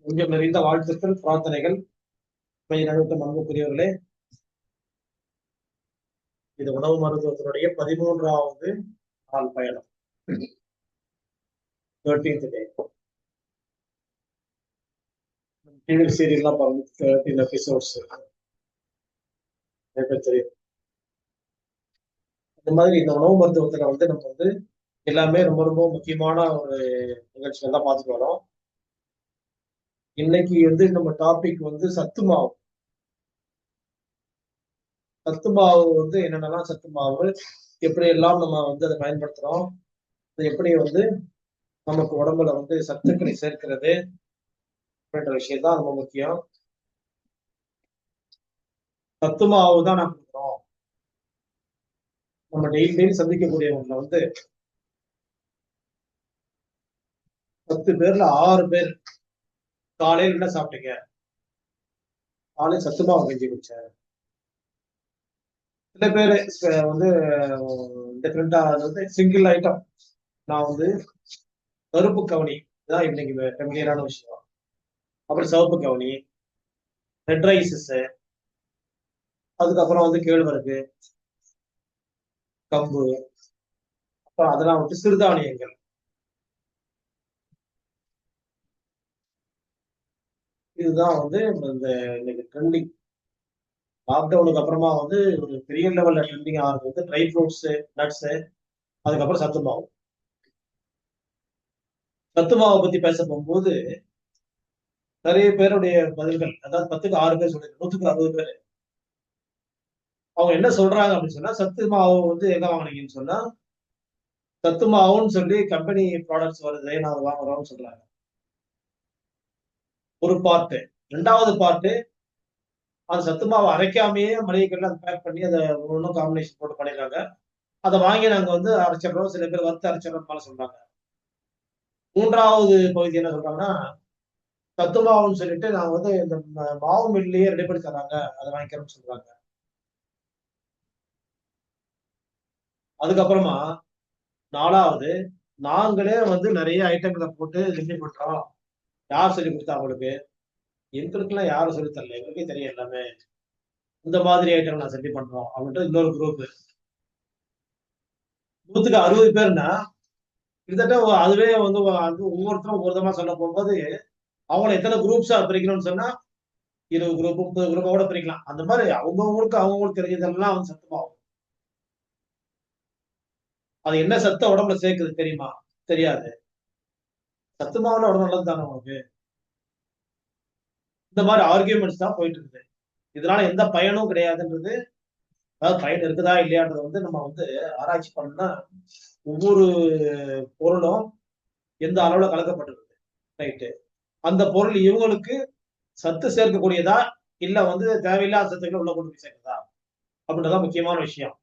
கொஞ்சம் நிறைந்த வாழ்த்துக்கள், பிரார்த்தனைகள். நடுவட்டம் அன்புக்குரியவர்களே, இது உணவு மருத்துவத்தினுடைய 13வது நாள் பயணம். 13th டே. டிவி சீரியல்லாம் பாருங்க, 13 எபிசோட்ஸ் தெரியும். இந்த மாதிரி இந்த உணவு மருத்துவத்துல நம்ம எல்லாமே ரொம்ப ரொம்ப முக்கியமான ஒரு நிகழ்ச்சிகள் தான் பார்த்துட்டு வரோம். இன்னைக்கு நம்ம டாபிக் சத்து மாவு. சத்து மாவு என்னென்னலாம் சத்து மாவு, எப்படி எல்லாம் நம்ம அதை பயன்படுத்துறோம், எப்படி நமக்கு உடம்புல சத்துக்களை சேர்க்கிறது அப்படின்ற விஷயம் தான் ரொம்ப முக்கியம். சத்து மாவு தான் நான் கொடுக்குறோம். நம்ம டெய்லி சந்திக்கக்கூடியவங்களை 10 பேர்ல 6 பேர் காலையில் என்ன சாப்பிட்டீங்க? காலையில் சத்து மாவு கஞ்சி குடிச்சேன். சில பேர் டிஃப்ரெண்டா சிங்கிள் ஐட்டம். நான் கருப்பு கவனி தான் இன்னைக்கு ஃபெமிலியரான விஷயம். அப்புறம் சிவப்பு கவனி, ரெட் ரைஸஸ், அதுக்கப்புறம் கேழ்வரகு, கம்பு, அப்புறம் அதெல்லாம் சிறுதானியங்கள். இதுதான் இந்த இன்னைக்கு ட்ரெண்டிங். லாக்டவுனுக்கு அப்புறமா ஒரு பெரிய லெவல்ல ட்ரெண்டிங் ஆகுது ட்ரை ஃப்ரூட்ஸ், நட்ஸ், அதுக்கப்புறம் சத்து மாவு. சத்து மாவை பத்தி பேச போகும்போது நிறைய பேருடைய பதில்கள், அதாவது 10க்கு 6 பேர் சொல்லிருக்காங்க, 100க்கு 60 பேர். அவங்க என்ன சொல்றாங்க அப்படின்னு சொன்னா, சத்து மாவு எங்க வாங்குனீங்கன்னு சொன்னா, சத்து மாவுன்னு சொல்லி கம்பெனி ப்ராடக்ட்ஸ் வருது, நான் வாங்குறோம்னு சொல்றாங்க. ஒரு பார்ட். 2வது பார்ட், அந்த சத்து மாவு அரைக்காமையே மளிகை கடையில அதை பேக் பண்ணி அதை ஒன்றும் காம்பினேஷன் போட்டு பண்ணிடுறாங்க. அதை வாங்கி நாங்க அரைச்சிடுறோம். சில பேர் வறுத்து அரைச்சிடறோம் சொல்றாங்க. 3வது பகுதி என்ன சொல்றாங்கன்னா, சத்து மாவுன்னு சொல்லிட்டு நாங்க இந்த மாவு மில்லையே ரெடி பண்ணி தராங்க, அதை வாங்கிக்கிறோம்னு சொல்றாங்க. அதுக்கப்புறமா 4வது, நாங்களே நிறைய ஐட்டங்களை போட்டு ரெடி பண்றோம். யார் சொல்லி கொடுத்தா உங்களுக்கு? எங்களுக்கெல்லாம் யாரும் சொல்லி தரல, எங்களுக்கே தெரியும் எல்லாமே. இந்த மாதிரி ஐட்டம் நான் ரெடி பண்றோம் அப்படின்ட்டு இன்னொரு குரூப். 100க்கு 60 பேர்னா கிட்டத்தட்ட அதுவே ஒவ்வொருத்தரும் ஒரு விதமா சொல்ல போகும்போது அவங்களை எத்தனை குரூப்ஸா பிரிக்கணும்னு சொன்னா 20 குரூப் 30 குரூப்பா கூட பிரிக்கலாம். அந்த மாதிரி அவங்கவுங்களுக்கு தெரிஞ்சதெல்லாம் சத்துமாகும். அது என்ன சத்த உடம்புல சேர்க்குது தெரியுமா? தெரியாது. சத்து மாவுல உடம்பு நல்லது தானே உங்களுக்கு? இந்த மாதிரி ஆர்கியூமெண்ட்ஸ் தான் போயிட்டு இருக்குது. இதனால எந்த பயனும் கிடையாதுன்றது, அதாவது பயன் இருக்குதா இல்லையான்றது நம்ம ஆராய்ச்சி பண்ணா ஒவ்வொரு பொருளும் எந்த அளவுல கலக்கப்பட்டிருக்கு, ரைட்டு, அந்த பொருள் இவங்களுக்கு சத்து சேர்க்கக்கூடியதா இல்ல தேவையில்லாத சத்துக்களை உள்ள கொண்டு போய் சேர்க்குதா அப்படின்றதான் முக்கியமான விஷயம்.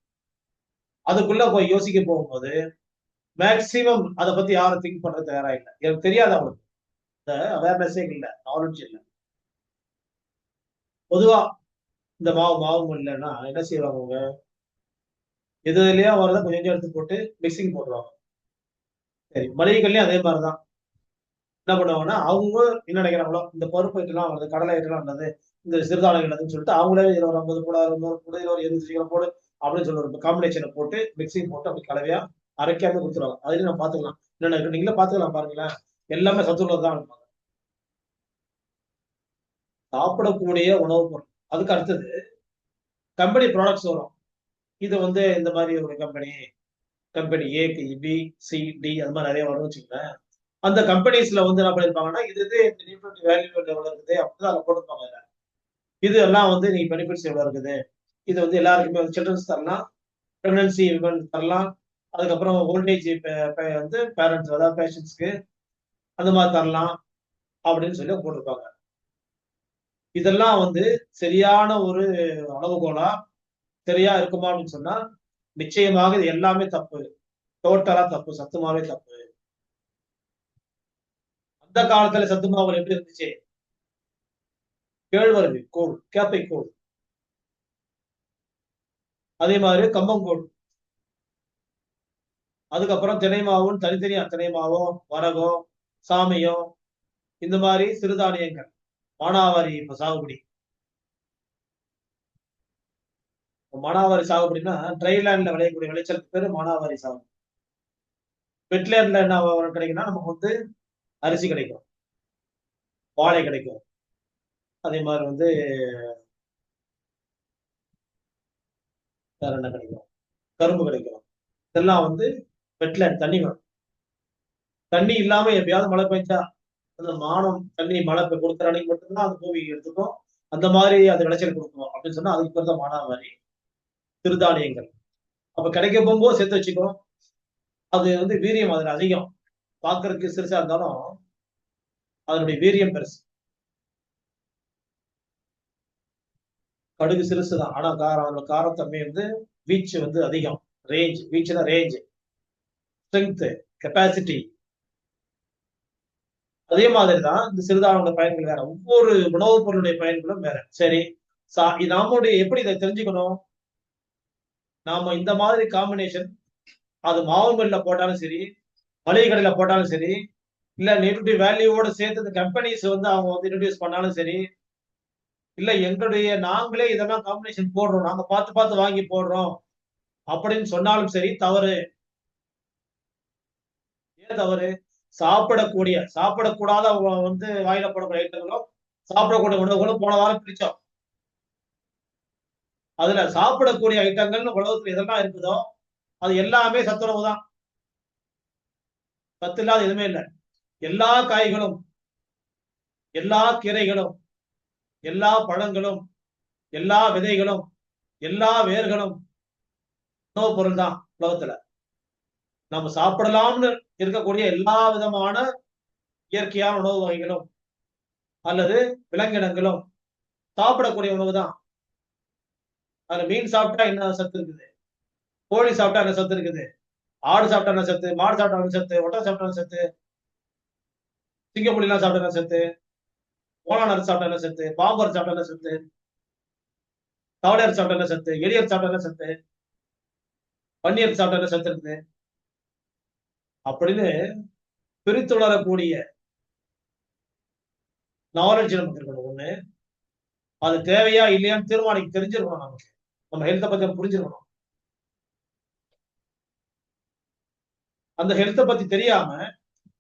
அதுக்குள்ள போய் யோசிக்க போகும்போது மேக்சிமம் அதை பத்தி யாரும் திங்க் பண்றது தயாரா இல்லை. எனக்கு தெரியாது, அவங்களுக்கு இந்த அவேர்னஸே இல்லை, நாலேஜ் இல்லை. பொதுவா இந்த மாவு இல்லைன்னா என்ன செய்வாங்க அவங்க? எது இல்லையா வரத கொஞ்சம் கொஞ்சம் எடுத்து போட்டு மிக்சிங் போட்டுருவாங்க. சரி, மளிகைகள்லயும் அதே மாதிரிதான். என்ன பண்ணுவாங்கன்னா, அவங்க என்ன நினைக்கிறாங்களோ, இந்த பருப்பு ஐட்டம்லாம் வருது, கடலை ஐட்டம்லாம் வருது, இந்த சிறுதானியங்கள் சொல்லிட்டு அவங்களே 50 கூட 100 கூட 20 போடு அப்படின்னு சொல்லி ஒரு காம்பினேஷனை போட்டு மிக்சிங் போட்டு அப்படி கலவையா அரைக்காம கொடுத்துருவாங்க. அதுலயும் நம்ம பாத்துக்கலாம். என்னென்ன நீங்களே பாத்துக்கலாம் பாருங்களேன். எல்லாமே சத்துள்ளதான் இருப்பாங்க. சாப்பிடக்கூடிய உணவுப் பொருள். அதுக்கு அடுத்தது கம்பெனி ப்ராடக்ட்ஸ் வரும். இது இந்த மாதிரி ஒரு கம்பெனி ஏ, பி, சி, டி அது மாதிரி நிறைய வரும்னு வச்சுக்கோங்களேன். அந்த கம்பெனிஸ்ல என்ன பண்ணிருப்பாங்கன்னா, இது நியூட்ரிட்டிவ் வேல்யூ எவ்வளவு இருக்குது அப்படின்னு அதை போட்டுருப்பாங்க. இது எல்லாம் நீங்க பெனிஃபிட்ஸ் எவ்வளவு இருக்குது, இது எல்லாருக்குமே சில்ட்ரன்ஸ் தரலாம், பிரெக்னன்சி விமன் தரலாம், அதுக்கப்புறம் ஓல்டேஜ் பேரண்ட்ஸ் அதாவது பேஷண்ட்ஸ்க்கு அந்த மாதிரி தரலாம் அப்படின்னு சொல்லி போட்டிருப்பாங்க. இதெல்லாம் சரியான ஒரு அளவுகோலா சரியா இருக்குமா அப்படின்னு சொன்னா நிச்சயமாக இது எல்லாமே தப்பு, டோட்டலா தப்பு, சத்துமாவே தப்பு. அந்த காலத்துல சத்துமாவு எப்படி இருந்துச்சு? கேழ்வரகு கூழ், கேப்பை கூழ், அதே மாதிரி கம்பங்கூழ், அதுக்கப்புறம் தினை மாவும் தனித்தனியா தினை மாவும் வரகும் சாமியும் இந்த மாதிரி சிறுதானியங்கள், மானாவாரி சாகுபடி. மானாவாரி சாகுபடினா ட்ரைலேண்ட்ல விளையக்கூடிய விளைச்சலுக்கு பேரு மானாவாரி சாகுபடி. வெட்லேண்ட்ல என்ன கிடைக்கும்னா நமக்கு வந்து அரிசி கிடைக்கும், வாழை கிடைக்கும், அதே மாதிரி வந்து வேற என்ன கிடைக்கும், கரும்பு கிடைக்கும். இதெல்லாம் வந்து வெட்லேண்ட், தண்ணி வரும். தண்ணி இல்லாம எப்பயாவது மழை பெஞ்சா அந்த மானம் தண்ணி மழை கொடுக்குற அன்னைக்கு மட்டும்தான் அந்த பூமி எடுத்துக்கும். அந்த மாதிரி அது விளைச்சல் கொடுக்கும் அப்படின்னு சொன்னா அதுக்கு பேர் தான் மானாவாரி. சிறுதானியங்கள் அப்ப கிடைக்க போகும்போது சேர்த்து வச்சுக்கணும். அது வந்து வீரியம் அதுல அதிகம். பார்க்கறதுக்கு சிறுசா இருந்தாலும் அதனுடைய வீரியம் பெருசு. கடுகு சிறுசுதான், ஆனா அதோட காரத்தன்மை வந்து வீச்சு வந்து அதிகம். ரேஞ்ச், வீச்சுனா ரேஞ்ச், ஸ்ட்ரென்த், கெப்பாசிட்டி. அதே மாதிரிதான் இந்த சிறுதானியோட பயன்கள் வேற, ஒவ்வொரு உணவுப் பொருளுடைய பயன்களும் வேற. சரி, நம்முடைய எப்படி இதை தெரிஞ்சுக்கணும்? நாம இந்த மாதிரி காம்பினேஷன் அது மாவு மில்ல போட்டாலும் சரி, மளிகை கடையில போட்டாலும் சரி, இல்ல நியூட்ரிட்டிவ் வேல்யூவோட சேர்த்து இந்த கம்பெனிஸ் வந்து அவங்க வந்து இன்ட்ரோடியூஸ் பண்ணாலும் சரி, இல்ல எங்களுடைய நாங்களே இதெல்லாம் காம்பினேஷன் போடுறோம், நாங்க பார்த்து பார்த்து வாங்கி போடுறோம் அப்படின்னு சொன்னாலும் சரி தவறு. ஏன் தவறு? சாப்பிடக்கூடாத வந்து வாயில போடக்கூடிய ஐட்டங்களும் சாப்பிடக்கூடிய உணவுகளும் போன வாரம் பிரிச்சோம். அதுல சாப்பிடக்கூடிய ஐட்டங்கள்னு உலகத்துல எதெல்லாம் இருக்குதோ அது எல்லாமே சத்துணவு தான். சத்து இல்லாத எதுவுமே இல்லை. எல்லா காய்களும், எல்லா கீரைகளும், எல்லா பழங்களும், எல்லா விதைகளும், எல்லா வேர்களும் உணவுப் பொருள் தான் உலகத்துல. நம்ம சாப்பிடலாம்னு இருக்கக்கூடிய எல்லா விதமான இயற்கையான உணவு வகைகளும் அல்லது விலங்கினங்களும் சாப்பிடக்கூடிய உணவு தான். அதுல மீன் சாப்பிட்டா என்ன சத்து இருக்குது, கோழி சாப்பிட்டா என்ன சத்து இருக்குது, ஆடு சாப்பிட்டா என்ன சத்து, மாடு சாப்பிட்டா என்ன சத்து, ஒட்டகம் சாப்பிட்டா என்ன சத்து, சிங்கப்புலி எல்லாம் சாப்பிட்டா என்ன சத்து, ஓனானர் சாப்பிட்டா என்ன சத்து, பாம்பர் சாப்பிட்டா என்ன சத்து, தவளையர் சாப்பிட்டா என்ன சத்து, எலியர் சாப்பிட்டா என்ன சத்து, பன்னியர் சாப்பிட்டா என்ன சத்து இருக்குது அப்படின்னு பிரித்துணரக்கூடிய நாலேஜ் நமக்கு இருக்கணும். ஒண்ணு, அது தேவையா இல்லையான்னு தீர்மானிக்க தெரிஞ்சிருக்கணும். நமக்கு நம்ம ஹெல்த்தை பத்தி புரிஞ்சிருக்கணும். அந்த ஹெல்த்தை பத்தி தெரியாம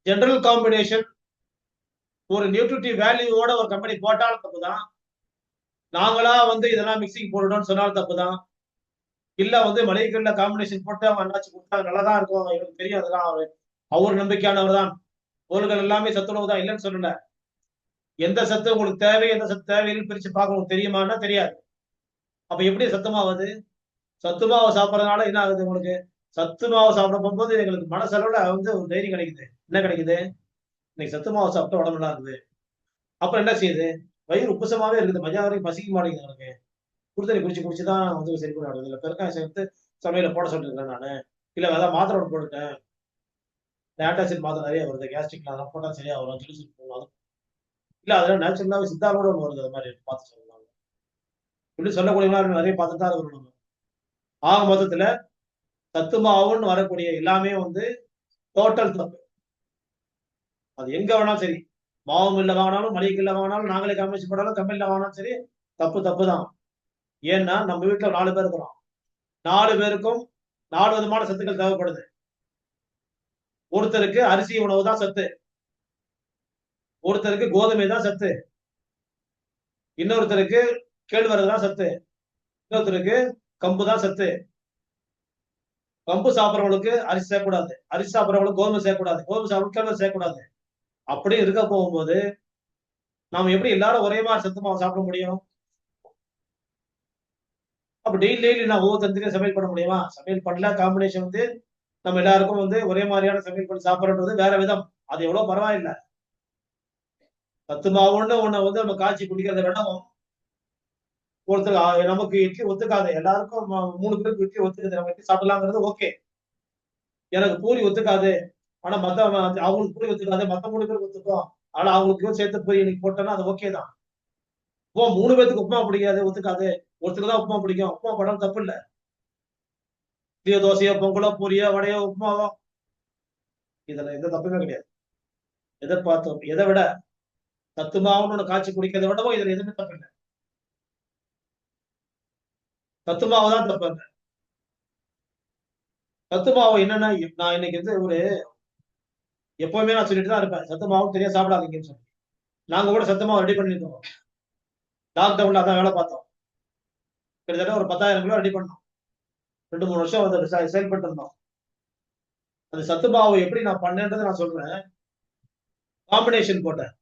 ஜெனரல் காம்பினேஷன் ஒரு நியூட்ரிட்டிவ் வேல்யூவோட ஒரு கம்பெனி போட்டாலும் தப்புதான், நாங்களா வந்து இதெல்லாம் மிக்சிங் போடணும்னு சொன்னாலும் தப்புதான், இல்ல வந்து மளிகைகள்ல காம்பினேஷன் போட்டு அவங்க அண்ணாச்சி கொடுத்தா நல்லாதான் இருக்கும், எங்களுக்கு தெரியும், அதெல்லாம் அவர் நம்பிக்கையானவர் தான், பொருள்கள் எல்லாமே சத்துணவு தான் இல்லைன்னு சொல்லல. எந்த சத்து உங்களுக்கு தேவை, எந்த சத்து தேவைன்னு பிரிச்சு பார்க்க உங்களுக்கு தெரியுமான்னா தெரியாது. அப்ப எப்படி சத்து மாவு? சத்து மாவு சாப்பிடறதுனால என்ன ஆகுது உங்களுக்கு? சத்து மாவு சாப்பிட போகும்போது எங்களுக்கு மனசளவுல வந்து ஒரு தைரியம் கிடைக்குது. என்ன கிடைக்குது? இன்னைக்கு சத்து மாவு சாப்பிட்டா உடம்பு நல்லா இருக்குது. அப்புறம் என்ன செய்யுது? வயிறு உப்புசமாவே இருக்குது, மதியம் வரைக்கும் பசிக்க மாட்டேங்குது எனக்கு. குடித்தண்ணி குடிச்சு குடிச்சுதான் வந்து சரி பண்ண இல்ல பெருக்காயம் சேர்த்து சமையல போட சொல்லிருக்கேன் நானு, இல்ல ஏதாவது மாத்திரை ஒன்று போட்டுட்டேன், ஆன்டாசிட் மாத்திரை நிறைய வருது, கேஸ்ட்ரிக் அதெல்லாம் போட்டா சரியா வரும், ஜிலிசிட் போடலாம். இல்ல அதெல்லாம் நேச்சுரலாவே சித்தாலோட ஒன்று வருது, அது மாதிரி பார்த்து சொல்லலாம். இப்படி சொல்லக்கூடிய நிறைய பார்த்துட்டு தான் இருக்கணும் நம்ம. ஆக மொத்தத்துல சத்து மாவுன்னு வரக்கூடிய எல்லாமே வந்து டோட்டல் தப்பு. அது எங்க வேணாலும் சரி, மாவு மில்ல வாங்கினாலும், மளிகை கடையில வாங்கினாலும், நாங்களே காம்பினேஷன் போட்டாலும், கம்பெனில வாங்கினாலும் சரி, தப்பு தான். ஏன்னா நம்ம வீட்டுல 4 பேர் இருக்கிறோம், 4 பேருக்கும் 4 விதமான சத்துக்கள் தேவைப்படுது. ஒருத்தருக்கு அரிசி உணவு தான் சத்து, ஒருத்தருக்கு கோதுமை தான் சத்து, இன்னொருத்தருக்கு கேழ்வரகு தான் சத்து, இன்னொருத்தருக்கு கம்பு தான் சத்து. கம்பு சாப்பிட்றவங்களுக்கு அரிசி சேர்க்கக்கூடாது, அரிசி சாப்பிட்றவங்களுக்கு கோதுமை சேர்க்கக்கூடாது, கோதுமை சாப்பிட கேழ்வரகு சேர்க்கக்கூடாது. அப்படி இருக்க போகும்போது நாம எப்படி எல்லாரும் ஒரே மாதிரி சத்து மாவு சாப்பிட முடியும்? அப்ப டெய்லி நான் ஒவ்வொருத்தருக்கு சமையல் பண்ண முடியுமா? சமையல் பண்ணல, காம்பினேஷன் வந்து நம்ம எல்லாருக்கும் வந்து ஒரே மாதிரியான சமையல் பண்ணி சாப்பிடுறது வேற விதம். அது எவ்வளவு பரவாயில்ல. சத்து மாவுன்னு ஒண்ணு வந்து நம்ம காய்ச்சி குடிக்கிறத விடவும், ஒருத்தர் நமக்கு இட்லி ஒத்துக்காது, எல்லாருக்கும் 3 பேருக்கு இட்லி ஒத்துக்குது, நம்ம இட்லி சாப்பிடலாங்கிறது ஓகே. எனக்கு பூரி ஒத்துக்காது, ஆனா அவங்களுக்கு பூரி ஒத்துக்காது, மத்த 3 பேருக்கு ஒத்துக்கும், ஆனா அவங்களுக்கு சேர்த்து பூரி இன்னைக்கு போட்டோம்னா அது ஓகே தான். 3 பேத்துக்கு உப்புமா பிடிக்காது, ஒத்துக்காது, ஒருத்தருக்கு தான் உப்புமா பிடிக்கும், உப்புமா போடாம தப்பு இல்ல. இட்லியோ, தோசையோ, பொங்கலோ, பூரியோ, வடையோ, உப்புமாவோ, இதுல எந்த தப்புமே கிடையாது. எதை பார்த்தோம், எதை விட சத்து மாவுன்னு ஒண்ணு காய்ச்சி குடிக்கிறத விடவும் இதுல எதுவுமே தப்பு இல்லை. சத்து மாவு தான் தப்பு இல்லை. சத்து மாவு என்னன்னா, நான் இன்னைக்கு வந்து ஒரு எப்பவுமே நான் சொல்லிட்டு தான் இருப்பேன். சத்து மாவு தெரியா சாப்பிடாதீங்கன்னு சொல்லி. நாங்க கூட சத்து மாவு ரெடி பண்ணிருந்தோம். லாக்டவுன்ல அதான் வேலை பார்த்தோம். கிட்டத்தட்ட ஒரு 10,000 கிலோ ரெடி பண்ணோம். 2, 3 வருஷம் வந்து சேல் பண்ணிட்டு இருந்தோம். அந்த சத்து மாவு எப்படி நான் பண்ணேன்றதை நான் சொல்றேன். காம்பினேஷன் போட்டேன்.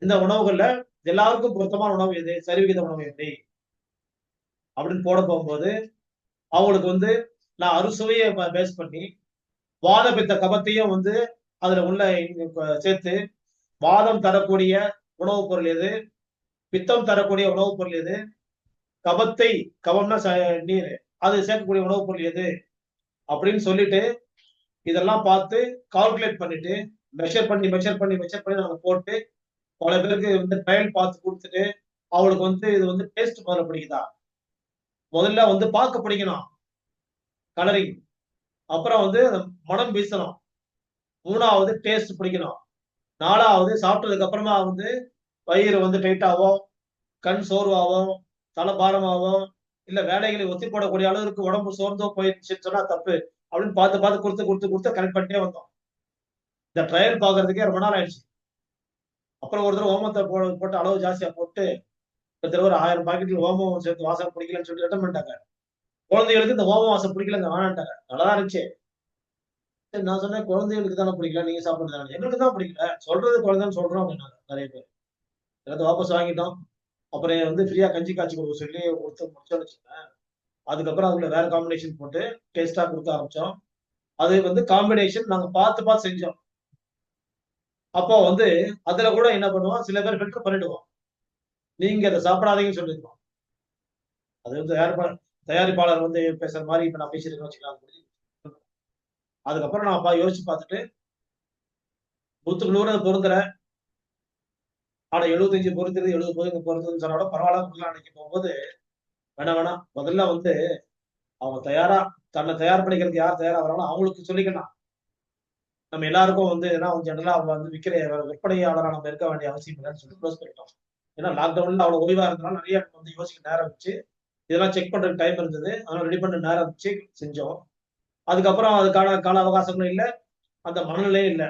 இந்த உணவுகள்ல எல்லாருக்கும் பொருத்தமான உணவு எது? சரிவிகித உணவு எப்படி? அப்படின்னு போட போகும்போது, அவங்களுக்கு வந்து நான் அறுசுவைய பேஸ் பண்ணி, வாத பித்த கபத்தையும் வந்து அதுல உள்ள சேர்த்து, வாதம் தரக்கூடிய உணவுப் பொருள் எது? பித்தம் தரக்கூடிய உணவுப் பொருள் எது? கபத்தை கபம்னா நீர். அது சேர்க்கக்கூடிய உணவுப் பொருள் எது? அப்படின்னு சொல்லிட்டு, இதெல்லாம் பார்த்து கால்குலேட் பண்ணிட்டு, மெஷர் பண்ணி நாங்க போட்டு, பல பேருக்கு வந்து ட்ரையல் பார்த்து குடுத்துட்டு, அவங்களுக்கு வந்து இது வந்து டேஸ்ட் முதல்ல பிடிக்குதா? முதல்ல வந்து பார்க்க பிடிக்கணும். கலரிங். அப்புறம் வந்து மனம் வீசணும். 3வது டேஸ்ட் பிடிக்கணும். 4வது சாப்பிட்டதுக்கு அப்புறமா வந்து வயிறு வந்து டைட் ஆகும், கண் சோர்வாகும், தலை பாரமாகும், இல்ல வேலைகளை ஒத்தி போடக்கூடிய அளவிற்கு உடம்பு சோர்ந்தோ போயிடுச்சுன்னு சொன்னா தப்பு. அப்படின்னு பார்த்து பார்த்து குடுத்து கரெக்ட் பண்ணிட்டே வந்தோம். இந்த ட்ரையல் பார்க்கறதுக்கே ரொம்ப நாள் ஆயிடுச்சு. அப்புறம் ஒரு தடவ ஓமத்த போட்டு அளவு ஜாஸ்தியா போட்டு, கிட்டத்தட்ட ஒரு 1000 பாக்கெட்ல ஓமம் சேர்த்து வாசம் பிடிக்கலன்னு சொல்லிட்டு ரிட்டர்ன் பண்ணிட்டாங்க. குழந்தைகளுக்கு இந்த ஓம வாசம் பிடிக்கலங்க வேணான்ட்டாங்க. நல்லாதான் இருந்துச்சு. சரி நான் சொன்னேன், குழந்தைகளுக்கு தானே பிடிக்கல, நீங்க சாப்பிடுறது எங்களுக்கு தான் பிடிக்கல. சொல்றது குழந்தைன்னு சொல்றோம் அப்படின்னாங்க நிறைய பேர். எல்லாத்தையும் வாபஸ் வாங்கிட்டோம். அப்புறம் வந்து ஃப்ரீயா கஞ்சி காய்ச்சி கொடுக்க சொல்லி கொடுத்து முடிச்சோம்னு வச்சுக்கோங்களேன். அதுக்கப்புறம் அதுல வேற காம்பினேஷன் போட்டு டேஸ்டா கொடுக்க ஆரம்பிச்சோம். அது வந்து காம்பினேஷன் நாங்க பார்த்து பார்த்து செஞ்சோம். அப்போ வந்து அதுல கூட என்ன பண்ணுவோம், சில பேர் ஃபில்டர் பண்ணிடுவோம். நீங்க அதை சாப்பிடாதீங்கன்னு சொல்லிருக்கோம். அது வந்து தயாரிப்பாளர் வந்து பேசுற மாதிரி இப்ப நான் பேசியிருக்கேன் வச்சுக்கலாம். அதுக்கப்புறம் நான் யோசிச்சு பார்த்துட்டு 100க்கு 100 அது பொருந்தல. ஆனா 75 பொருந்துறது, 70 பொருந்துதுன்னு சொன்னா கூட பரவாயில்ல கொடுக்கலாம் நினைக்க போகும்போது, வேணாம். முதல்ல வந்து அவங்க தன்னை தயார் பண்ணிக்கிறதுக்கு யார் தயாரா வராங்களோ அவங்களுக்கு சொல்லிக்கலாம். நம்ம எல்லாருக்கும் வந்து ஏன்னா ஜெனரலா அவங்க வந்து விற்பனையாளரா நம்ம இருக்க வேண்டிய அவசியம் இல்லைன்னு சொல்லி க்ளோஸ் பண்ணிட்டோம். ஏன்னா லாக்டவுன்ல அவ்வளவு ஓய்வா இருந்தனால நிறைய வந்து யோசிக்க நேரம் இருந்துச்சு. இதெல்லாம் செக் பண்றதுக்கு டைம் இருந்தது. அதனால ரெடி பண்ண நேரம் இருந்துச்சு, செஞ்சோம். அதுக்கப்புறம் அதுக்கான கால அவகாசங்களும் இல்ல, அந்த மனநிலையும் இல்ல.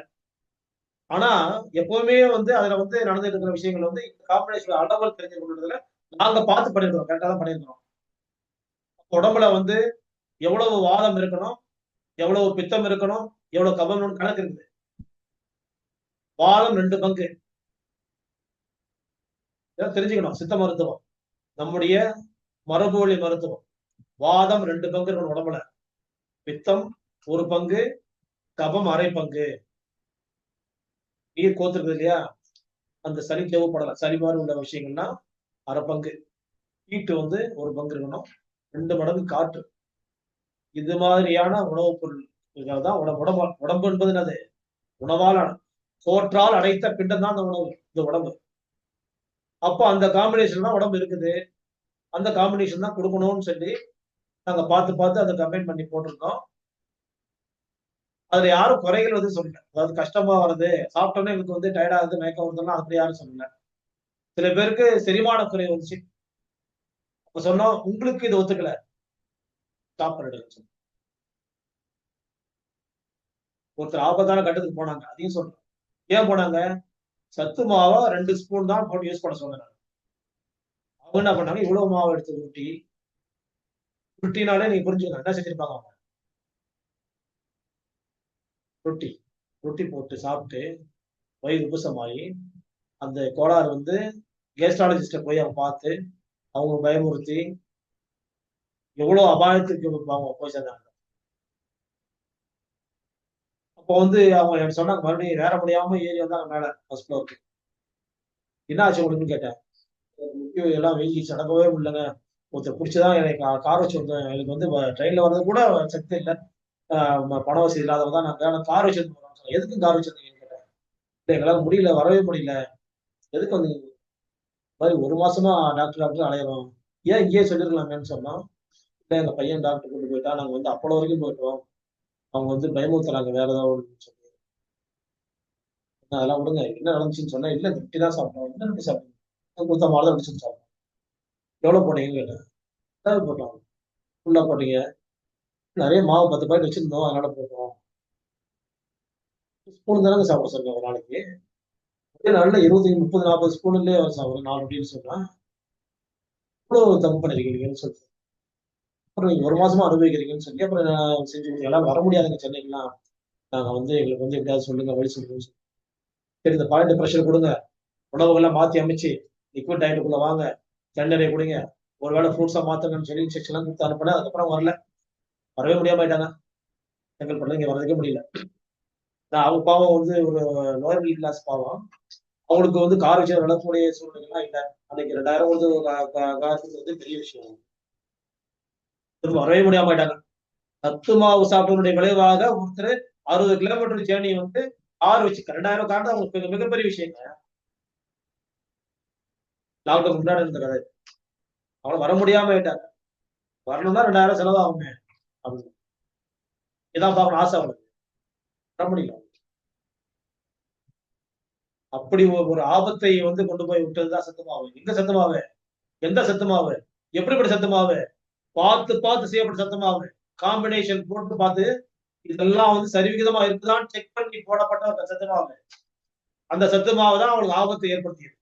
ஆனா எப்பவுமே வந்து அதுல வந்து நடந்துட்டு இருக்கிற விஷயங்கள் வந்து இந்த காம்பினேஷன் அளவுகள் தெரிஞ்சு கொள்றதுல நாங்க பார்த்து பண்ணிருக்கோம். கரெக்டா தான் பண்ணிருக்கோம். உடம்புல வந்து எவ்வளவு வாதம் இருக்கணும், எவ்வளவு பித்தம் இருக்கணும், எவ்வளவு கபம் கணக்கு இருக்குது. வாதம் 2 பங்கு. இதான் தெரிஞ்சுக்கணும். சித்த மருத்துவம். நம்முடைய மரபு வழி மருத்துவம். வாதம் 2 பங்கு இருக்கணும் உடம்புல. பித்தம் 1 பங்கு, கபம் 1/2 பங்கு. நீர் கோத்துருக்குது இல்லையா? அந்த சளி தேவைப்படலாம். சளி மாதிரி உள்ள விஷயங்கள்னா 1/2 பங்கு. ஹீட் வந்து 1 பங்கு இருக்கணும். 2 மடங்கு காற்று. இது மாதிரியான உணவுப் பொருள் தான் உடம்பு என்பது என்னது? உணவால் சோற்றால் அடைத்த பிண்டம் தான் அந்த உணவு, இந்த உடம்பு. அப்போ அந்த காம்பினேஷன் தான் உடம்பு இருக்குது. அந்த காம்பினேஷன் தான் கொடுக்கணும்னு சொல்லி நாங்க பார்த்து பார்த்து அதை கம்பைன் பண்ணி போட்டிருக்கோம். அதுல யாரும் குறைகள் வந்து சொல்லல. அதாவது கஷ்டமா வருது, சாப்பிட்டோன்னே எனக்கு வந்து டயர்டா ஆகுது, மயக்கம் வருதுன்னா அப்படி யாரும் சொல்லல. சில பேருக்கு செரிமான குறை வந்துச்சு. அப்ப சொன்னோம், உங்களுக்கு இது ஒத்துக்கல, ஸ்டாப் பண்ணிடுங்க சொன்னோம். ஒருத்தர் ஆபத்தான கட்டத்துக்கு போனாங்க, அதையும் சொல்றோம். ஏன் போனாங்க? சத்து மாவை 2 ஸ்பூன் தான் போட்டு யூஸ் பண்ண சொன்னாங்க. அவங்க என்ன பண்ணாங்க, இவ்வளவு மாவு எடுத்து உருட்டினாலே நீங்க புரிஞ்சுக்கலாம் என்ன செஞ்சிருப்பாங்க அவங்க. ரொட்டி ரொட்டி போட்டு சாப்பிட்டு வயிறு உபசமாயி அந்த கோளாறு வந்து கேஸ்ட்ராலஜிஸ்ட போய் அவங்க பார்த்து அவங்க பயமுறுத்தி எவ்வளவு அபாயத்துக்கு அவங்க போய் சேர்ந்தாங்க. அப்போ வந்து அவங்க எனக்கு சொன்னாங்க, மறுபடியும் ஏற முடியாம ஏறி வந்தாங்க மேல ஃபர்ஸ்ட் ஃப்ளோருக்கு. என்ன ஆச்சு உங்களுக்குன்னு கேட்டேன். முக்கியம் எல்லாம் வீங்கிச்சு, நடக்கவே முடியலங்க. ஒருத்தர் பிடிச்சதான் எனக்கு கார் வச்சு வந்தேன். எனக்கு வந்து ட்ரெயின்ல வர்றது கூட சக்தி இல்லை, பண வசதி இல்லாதவங்க தான் நான் கார் வச்சிருந்தேன். எதுக்கும் கார் வச்சிருந்தீங்கன்னு கேட்டேன். இல்லை எங்களால முடியல, வரவே முடியல. எதுக்கு வந்தீங்க? இந்த மாதிரி 1 மாசமா டாக்டர் அலையிறோம். ஏன் இங்கேயே சொல்லிருக்கலாமேன்னு சொன்னோம். இல்ல எங்க பையன் டாக்டர் கொண்டு போயிட்டா, நாங்க வந்து அப்போலோ வரைக்கும் போயிட்டோம். அவங்க வந்து பயமுறுத்துறாங்க வேற ஏதாவது சொல்லி. அதெல்லாம் விடுங்க, என்ன நடந்துச்சுன்னு சொன்னா, இல்ல இந்த தான் சாப்பிட்டோம், என்ன ரொட்டி சாப்பிட்டோம், கொடுத்த மாதிரி தான் ரொட்டி செஞ்சு சாப்பிட்டோம். எவ்வளவு போட்டீங்கன்னு கேட்டேன். எவ்வளவு போட்டோம், ஃபுல்லா போட்டீங்க, நிறைய மாவு 10 பாக்கெட் வச்சிருந்தோம், அதனால போட்டோம். ஸ்பூன் தானங்க சாப்பிட சொன்னேன் ஒரு நாளைக்கு. ஒரே நாள்ல 25, 30, 40 ஸ்பூன்லயே சாப்பிடுறேன் 4 ரொட்டின்னு சொன்னா, இவ்வளவு தப்பு பண்ணிருக்கீங்கன்னு சொல்லிட்டு. அப்புறம் நீங்க 1 மாசமா அனுபவிக்கிறீங்கன்னு சொல்லி, அப்புறம் நான் செஞ்சு கொடுத்தேன். எல்லாம் வர முடியாதுங்க சென்னைக்குலாம். நாங்க வந்து எங்களுக்கு வந்து எப்படியாவது சொல்லுங்க, வழி சொல்லுங்கன்னு சொல்லி. சரி இந்த பாயிண்ட் பிரஷர் கொடுங்க, உணவுகள்லாம் மாத்தி அமைச்சு லிக்விட் டயட்டுக்குள்ள வாங்க, தண்ணீரை குடிங்க, ஒருவேளை ஃப்ரூட்ஸா மாத்துங்கன்னு சொல்லி இன்ஸ்ட்ரக்ஷன்லாம் கொடுத்து அனுப்பினேன். அதுக்கப்புறம் வரல, வரவே முடியாம ஆயிட்டாங்க. செங்கல்பட்டுல இங்க வரதுக்கே முடியல. நான் அவங்க பாவம் வந்து ஒரு லோயர் மிடில் கிளாஸ் பாவம். அவங்களுக்கு வந்து கார் வச்சு நடக்கக்கூடிய சூழ்நிலைலாம் இல்ல. அன்னைக்கு 2000 வந்து காசுக்கு வந்து பெரிய விஷயம். திரும்ப வரவே முடியாம ஆயிட்டாங்க. சத்து மாவு சாப்பிட்டதனுடைய விளைவாக ஒருத்தர் 60 கிலோமீட்டர் ஜேர்னி வந்து கார் வச்சு 2000 கார் தான் அவங்களுக்கு மிகப்பெரிய விஷயங்க. லாக்டவுன் முன்னாடி இருந்த கதை. அவங்கள வர முடியாம ஆயிட்டாங்க. வரணும்னா 2000 செலவாகுமே அப்படின்னு. இதான் பார்க்கணும் ஆசை அவனுக்கு. வர முடியல. அப்படி ஒரு ஆபத்தை வந்து கொண்டு போய் விட்டதுதான் சத்துமாவு. எங்க சத்துமாவு, எந்த சத்துமாவு, எப்படிப்பட்ட சத்துமாவு, பார்த்து பார்த்து செய்யப்பட்ட சத்துமாவு, காம்பினேஷன் போட்டு பார்த்து இதெல்லாம் வந்து சரிவிகிதமா இருக்குதான்னு செக் பண்ணி போடப்பட்ட ஒரு சத்துமாவு. அந்த சத்துமாவு தான் அவங்களுக்கு ஆபத்தை ஏற்படுத்தியது.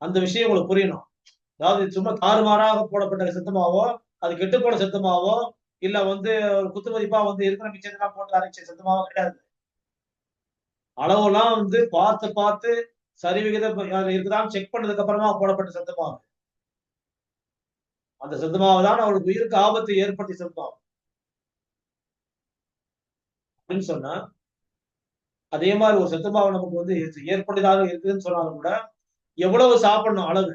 அந்த விஷயம் உங்களுக்கு புரியணும். அதாவது சும்மா தாறுமாறாக போடப்பட்ட சத்துமாவோ, அது கெட்டு போன சத்துமாவோ, இல்ல வந்து ஒரு குத்து மதிப்பா வந்து இருக்கிற மிச்சத்தெல்லாம் போட்டு அரைச்ச சத்துமாவோ கிடையாது. அளவெல்லாம் வந்து பார்த்து பார்த்து சரிவிகிதம் இருக்குதான்னு செக் பண்ணதுக்கு அப்புறமா போடப்பட்ட சத்துமாவு. அந்த சத்துமாவு தான் அவளுக்கு உயிருக்கு ஆபத்தை ஏற்படுத்தி சத்துமாவு அப்படின்னு சொன்னா, அதே மாதிரி ஒரு சத்துமாவு நமக்கு வந்து ஏற்பட்டதாக இருக்குதுன்னு சொன்னாலும் கூட எவ்வளவு சாப்பிடணும் அளவு,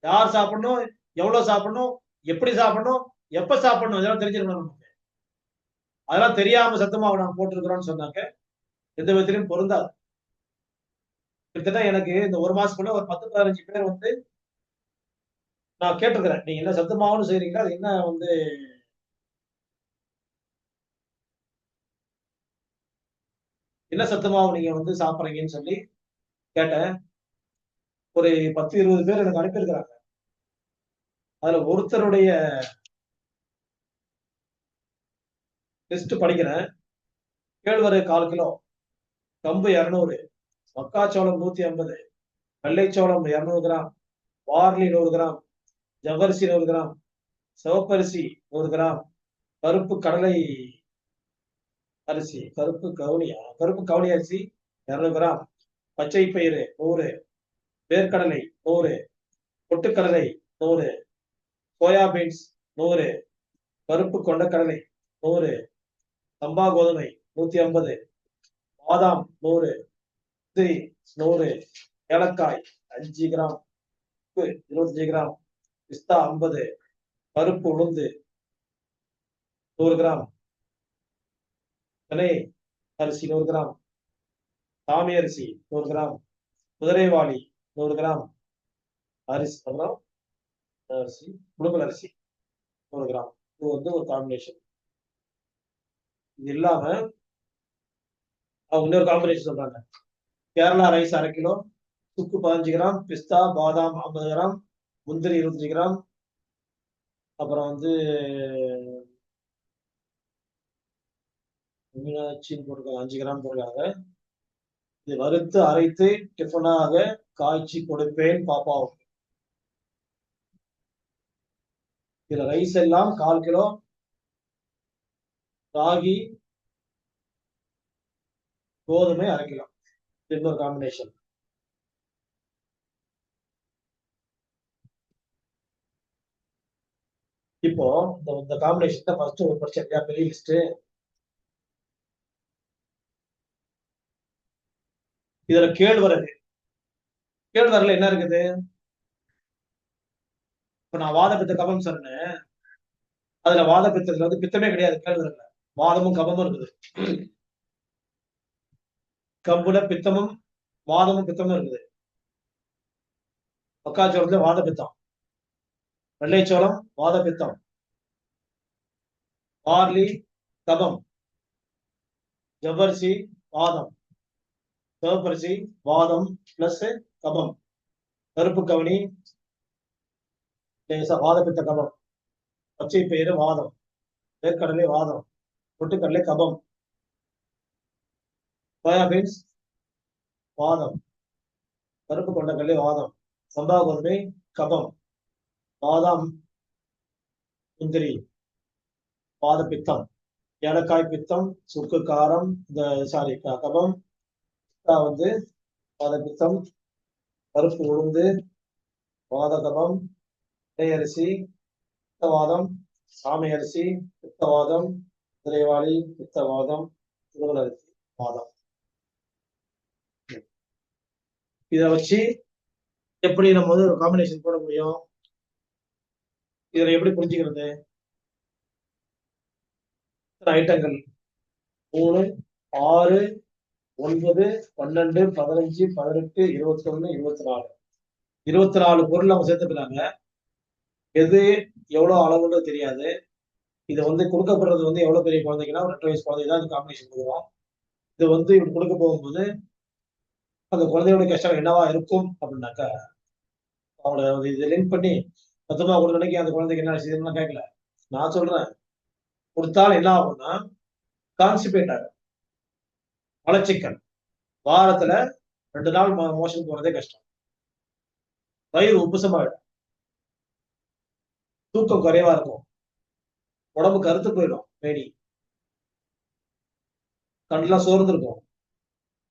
யார் சாப்பிடணும், எவ்வளவு சாப்பிடணும், எப்படி சாப்பிடணும், எப்ப சாப்பிடணும், இதெல்லாம் தெரிஞ்சிருக்கணும் நமக்கு. அதெல்லாம் தெரியாம சத்துமாவு நாங்க போட்டிருக்கிறோம்னு சொன்னாங்க, எந்த விதத்திலும் பொருந்தாது. கிட்டத்தட்ட எனக்கு இந்த ஒரு மாசத்துக்குள்ள ஒரு 10, 15 பேர் வந்து நான் கேட்டிருக்கிறேன். நீங்க என்ன சத்துமாவுன்னு செய்றீங்களா, அது என்ன வந்து என்ன சத்துமாவு நீங்க வந்து சாப்பிடுறீங்கன்னு சொல்லி கேட்டேன். ஒரு 10, 20 பேர் எனக்கு அனுப்பியிருக்கிறாங்க. அதுல ஒருத்தருடைய லிஸ்ட் படிக்கிறேன். கேழ்வரகு 1/4 கிலோ, கம்பு 200, மக்காச்சோளம் 150, வெள்ளைச்சோளம் 200 கிராம், பார்லி 100 கிராம், ஜவ்வரிசி 100 கிராம், சிவப்பரிசி 100 கிராம், கருப்பு கடலை அரிசி, கருப்பு கவுனி அரிசி 200 கிராம், பச்சை பயிறு 100, வேர்க்கடலை 100, பொட்டுக்கடலை 100, சோயா பீன்ஸ் 100, கருப்பு கொண்டக்கடலை 100, சம்பா கோதுமை 150, பாதாம் 100, முந்திரி 100, ஏலக்காய் 5 கிராம், உப்பு 25 கிராம், பிஸ்தா 50, கருப்பு உளுந்து 100 கிராம், தினை அரிசி 100 கிராம், சாமி அரிசி 100 கிராம், குதிரைவாளி 100 கிராம், அரிசி அப்புறம் அரிசி புழுங்கல் அரிசி 100 கிராம். இது வந்து ஒரு காம்பினேஷன். இது இல்லாம அவங்க இன்னொரு காம்பினேஷன் சொல்றாங்க. கேரளா ரைஸ் 1/2 கிலோ, சுக்கு 15 கிராம், பிஸ்தா பாதாம் 50 கிராம், முந்திரி 25 கிராம், அப்புறம் வந்து மீனாட்சின்னு போட்டிருக்காங்க 5 கிராம் போட்டிருக்காங்க. இது வறுத்து அரைத்து டிஃபனாக காய்ச்சி கொடுப்பேன் பாப்பாவுக்கு. இதுல ரைஸ் எல்லாம் 1/4 கிலோ, ராகி கோதுமை 1/2 கிலோ. இன்னொரு காம்பினேஷன். இப்போ இந்த காம்பினேஷன் தான் ஃபர்ஸ்ட் ஒரு படிச்சேன் பெரிய லிஸ்ட். இதுல கேழ்வரகு, கேழ்வரகுல என்ன இருக்குது? இப்ப நான் வாதப்பித்த கபம் சொன்னேன். அதுல வாதப்பித்தத்துல வந்து பித்தமே கிடையாது கேழ்வரகுல. வாதமும் கபமும் இருக்குது. கம்புல பித்தமும் வாதமும் பித்தமும் இருக்குது. மக்காச்சோளத்துல வாத பித்தம், வெள்ளைச்சோளம் வாத பித்தம், பார்லி கபம், ஜவ்வரிசி வாதம், சிவப்பரிசி வாதம் பிளஸ் கபம். கருப்பு கவனி வாதப்பித்த கபம். பச்சை பயிறு வாதம். வேர்க்கடலை வாதம். பொட்டுக்கடலை கபம். சோயாபீன்ஸ் வாதம். கருப்பு கொண்டக்கடலை வாதம். சம்பா கோதுமை கபம். பாதாம் முந்திரி வாத பித்தம். ஏலக்காய் பித்தம். சுக்கு காரம் இந்த சாரி கபம் வந்து வாத பித்தம். பருப்பு உளுந்து வாத கபம். அரிசி பித்தவாதம். சாமை அரிசி பித்தவாதம். திரைவாளி பித்தவாதம். திருவள் அரிசி வாதம். இதை வச்சு எப்படி நம்ம வந்து ஒரு காம்பினேஷன் போட முடியும்? இதுல எப்படி புரிஞ்சுக்கிறது? ஐட்டங்கள் 3, 6, 9, 12, 15, 18, 21, 24. 24 பொருள் அவங்க சேர்த்துக்கிறாங்க. எது எவ்வளவு அளவுன்னு தெரியாது. இது வந்து கொடுக்கப்படுறது வந்து எவ்வளவு பெரிய குழந்தைங்கன்னா ஒரு 2 வயசு குழந்தை தான் இந்த காம்பினேஷன் கொடுக்கும். இது வந்து இப்படி கொடுக்க போகும்போது அந்த குழந்தையோட கஷ்டம் என்னவா இருக்கும் அப்படின்னாக்கா, அவங்கள இதை லிங்க் பண்ணி மொத்தமா ஒரு நினைக்க அந்த குழந்தைக்கு என்ன செய்யணும்னு கேட்கல. நான் சொல்றேன், கொடுத்தாலும் என்ன ஆகும்னா கான்ஸ்டிபேட் ஆகும், மலச்சிக்கல். வாரத்துல 2 நாள் மோஷன் போறதே கஷ்டம். வயிறு உப்புசமாயிடும். தூக்கம் குறைவா இருக்கும். உடம்பு கருத்து போயிடும். மேடி கண்ணெல்லாம் சோர்ந்து இருக்கும்.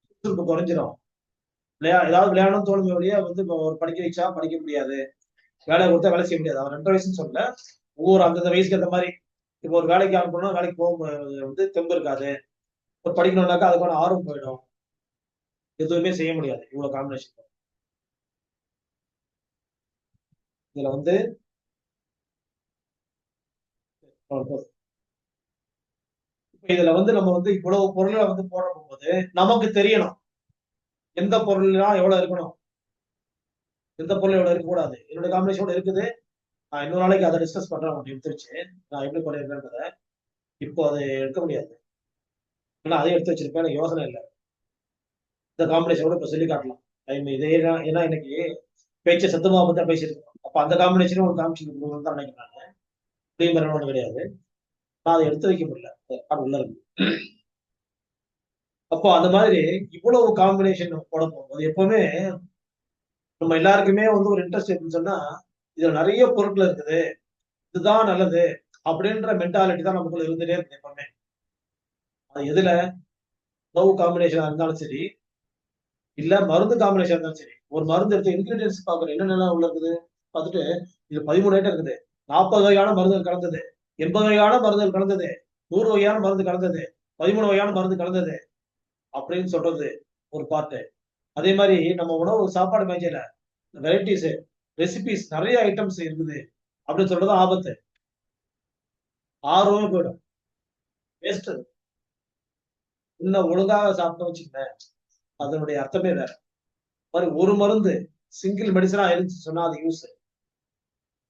சுறுசுறுப்பு குறைஞ்சிடும். ஏதாவது விளையாடணும் தோணுமே வழியா வந்து ஒரு படிக்க வச்சா படிக்க முடியாது. வேலை கொடுத்தா வேலை செய்ய முடியாது. அவன் 2 வயசுன்னு சொல்ல, ஒவ்வொரு அந்தந்த வயசுக்கு ஏற்ற மாதிரி. இப்போ ஒரு வேலைக்கு அனுப்பணும்னா வேலைக்கு போக வந்து தெம்பு இருக்காது. ஒரு படிக்கணும்னாக்கா அதுக்கான ஆர்வம் போயிடும். எதுவுமே செய்ய முடியாது இவ்வளவு காம்பினேஷன். இதுல வந்து இதுல வந்து நம்ம வந்து இவ்வளவு பொருளை வந்து போட போகும்போது நமக்கு தெரியணும் எந்த பொருள்லாம் எவ்வளவு இருக்கணும், எந்த பொருள் எவ்வளவு இருக்கக்கூடாது. என்னோட காம்பினேஷன் இருக்குது. நான் இன்னொரு நாளைக்கு அதை டிஸ்கஸ் பண்றேன். உங்களுக்கு எடுத்து வச்சு நான் எப்படி பண்ணிருக்கேன்றத. இப்போ அதை எடுக்க முடியாது. ஏன்னா அதை எடுத்து வச்சிருப்பேன். எனக்கு யோசனை இல்லை. இந்த காம்பினேஷன் கூட இப்ப சொல்லி காட்டலாம். இதே ஏன்னா இன்னைக்கு பேச்சை சத்தமா பத்தி தான் பேசியிருக்கோம். அப்ப அந்த காம்பினேஷனும் ஒரு காமிச்சு தான் நினைக்கிறேன். நான் ஒண்ணு கிடையாது. நான் அதை எடுத்து வைக்க முடியல. உள்ள இருக்கு. அப்போ அந்த மாதிரி இவ்வளவு காம்பினேஷன் போட போகும்போது எப்பவுமே நம்ம எல்லாருக்குமே வந்து ஒரு இன்ட்ரெஸ்ட் இருக்குன்னு சொன்னா, இதுல நிறைய பொருட்கள் இருக்குது, இதுதான் நல்லது அப்படின்ற மென்டாலிட்டி தான் நமக்குள்ள இருந்துட்டே இருக்கு எப்பவுமே. அது எதுல உணவு காம்பினேஷனா இருந்தாலும் சரி, இல்ல மருந்து காம்பினேஷன் இருந்தாலும் சரி. ஒரு மருந்து எடுத்து இன்கிரீடியன்ஸ் பாக்குறேன் என்னென்ன உள்ள இருக்குது பார்த்துட்டு, இது 13 ஐட்டம் இருக்குது, 40 வகையான மருந்துகள் கலந்தது, 80 வகையான மருந்துகள் கலந்தது, 100 வகையான மருந்து கலந்தது, 13 வகையான மருந்து கலந்தது அப்படின்னு சொல்றது ஒரு பார்ட்டு. அதே மாதிரி நம்ம உணவு சாப்பாடு மேஜையில வெரைட்டிஸ் ரெசிபிஸ் நிறைய ஐட்டம்ஸ் இருக்குது அப்படின்னு சொல்றது ஆபத்து. ஆர்வமே போயிடும். வேஸ்ட். இன்னும் ஒழுங்காக சாப்பிட்டோம் வச்சுக்கேன், அதனுடைய அர்த்தமே வேற. மாதிரி ஒரு மருந்து சிங்கிள் மெடிசனா இருந்துச்சு சொன்னா அது யூஸ்.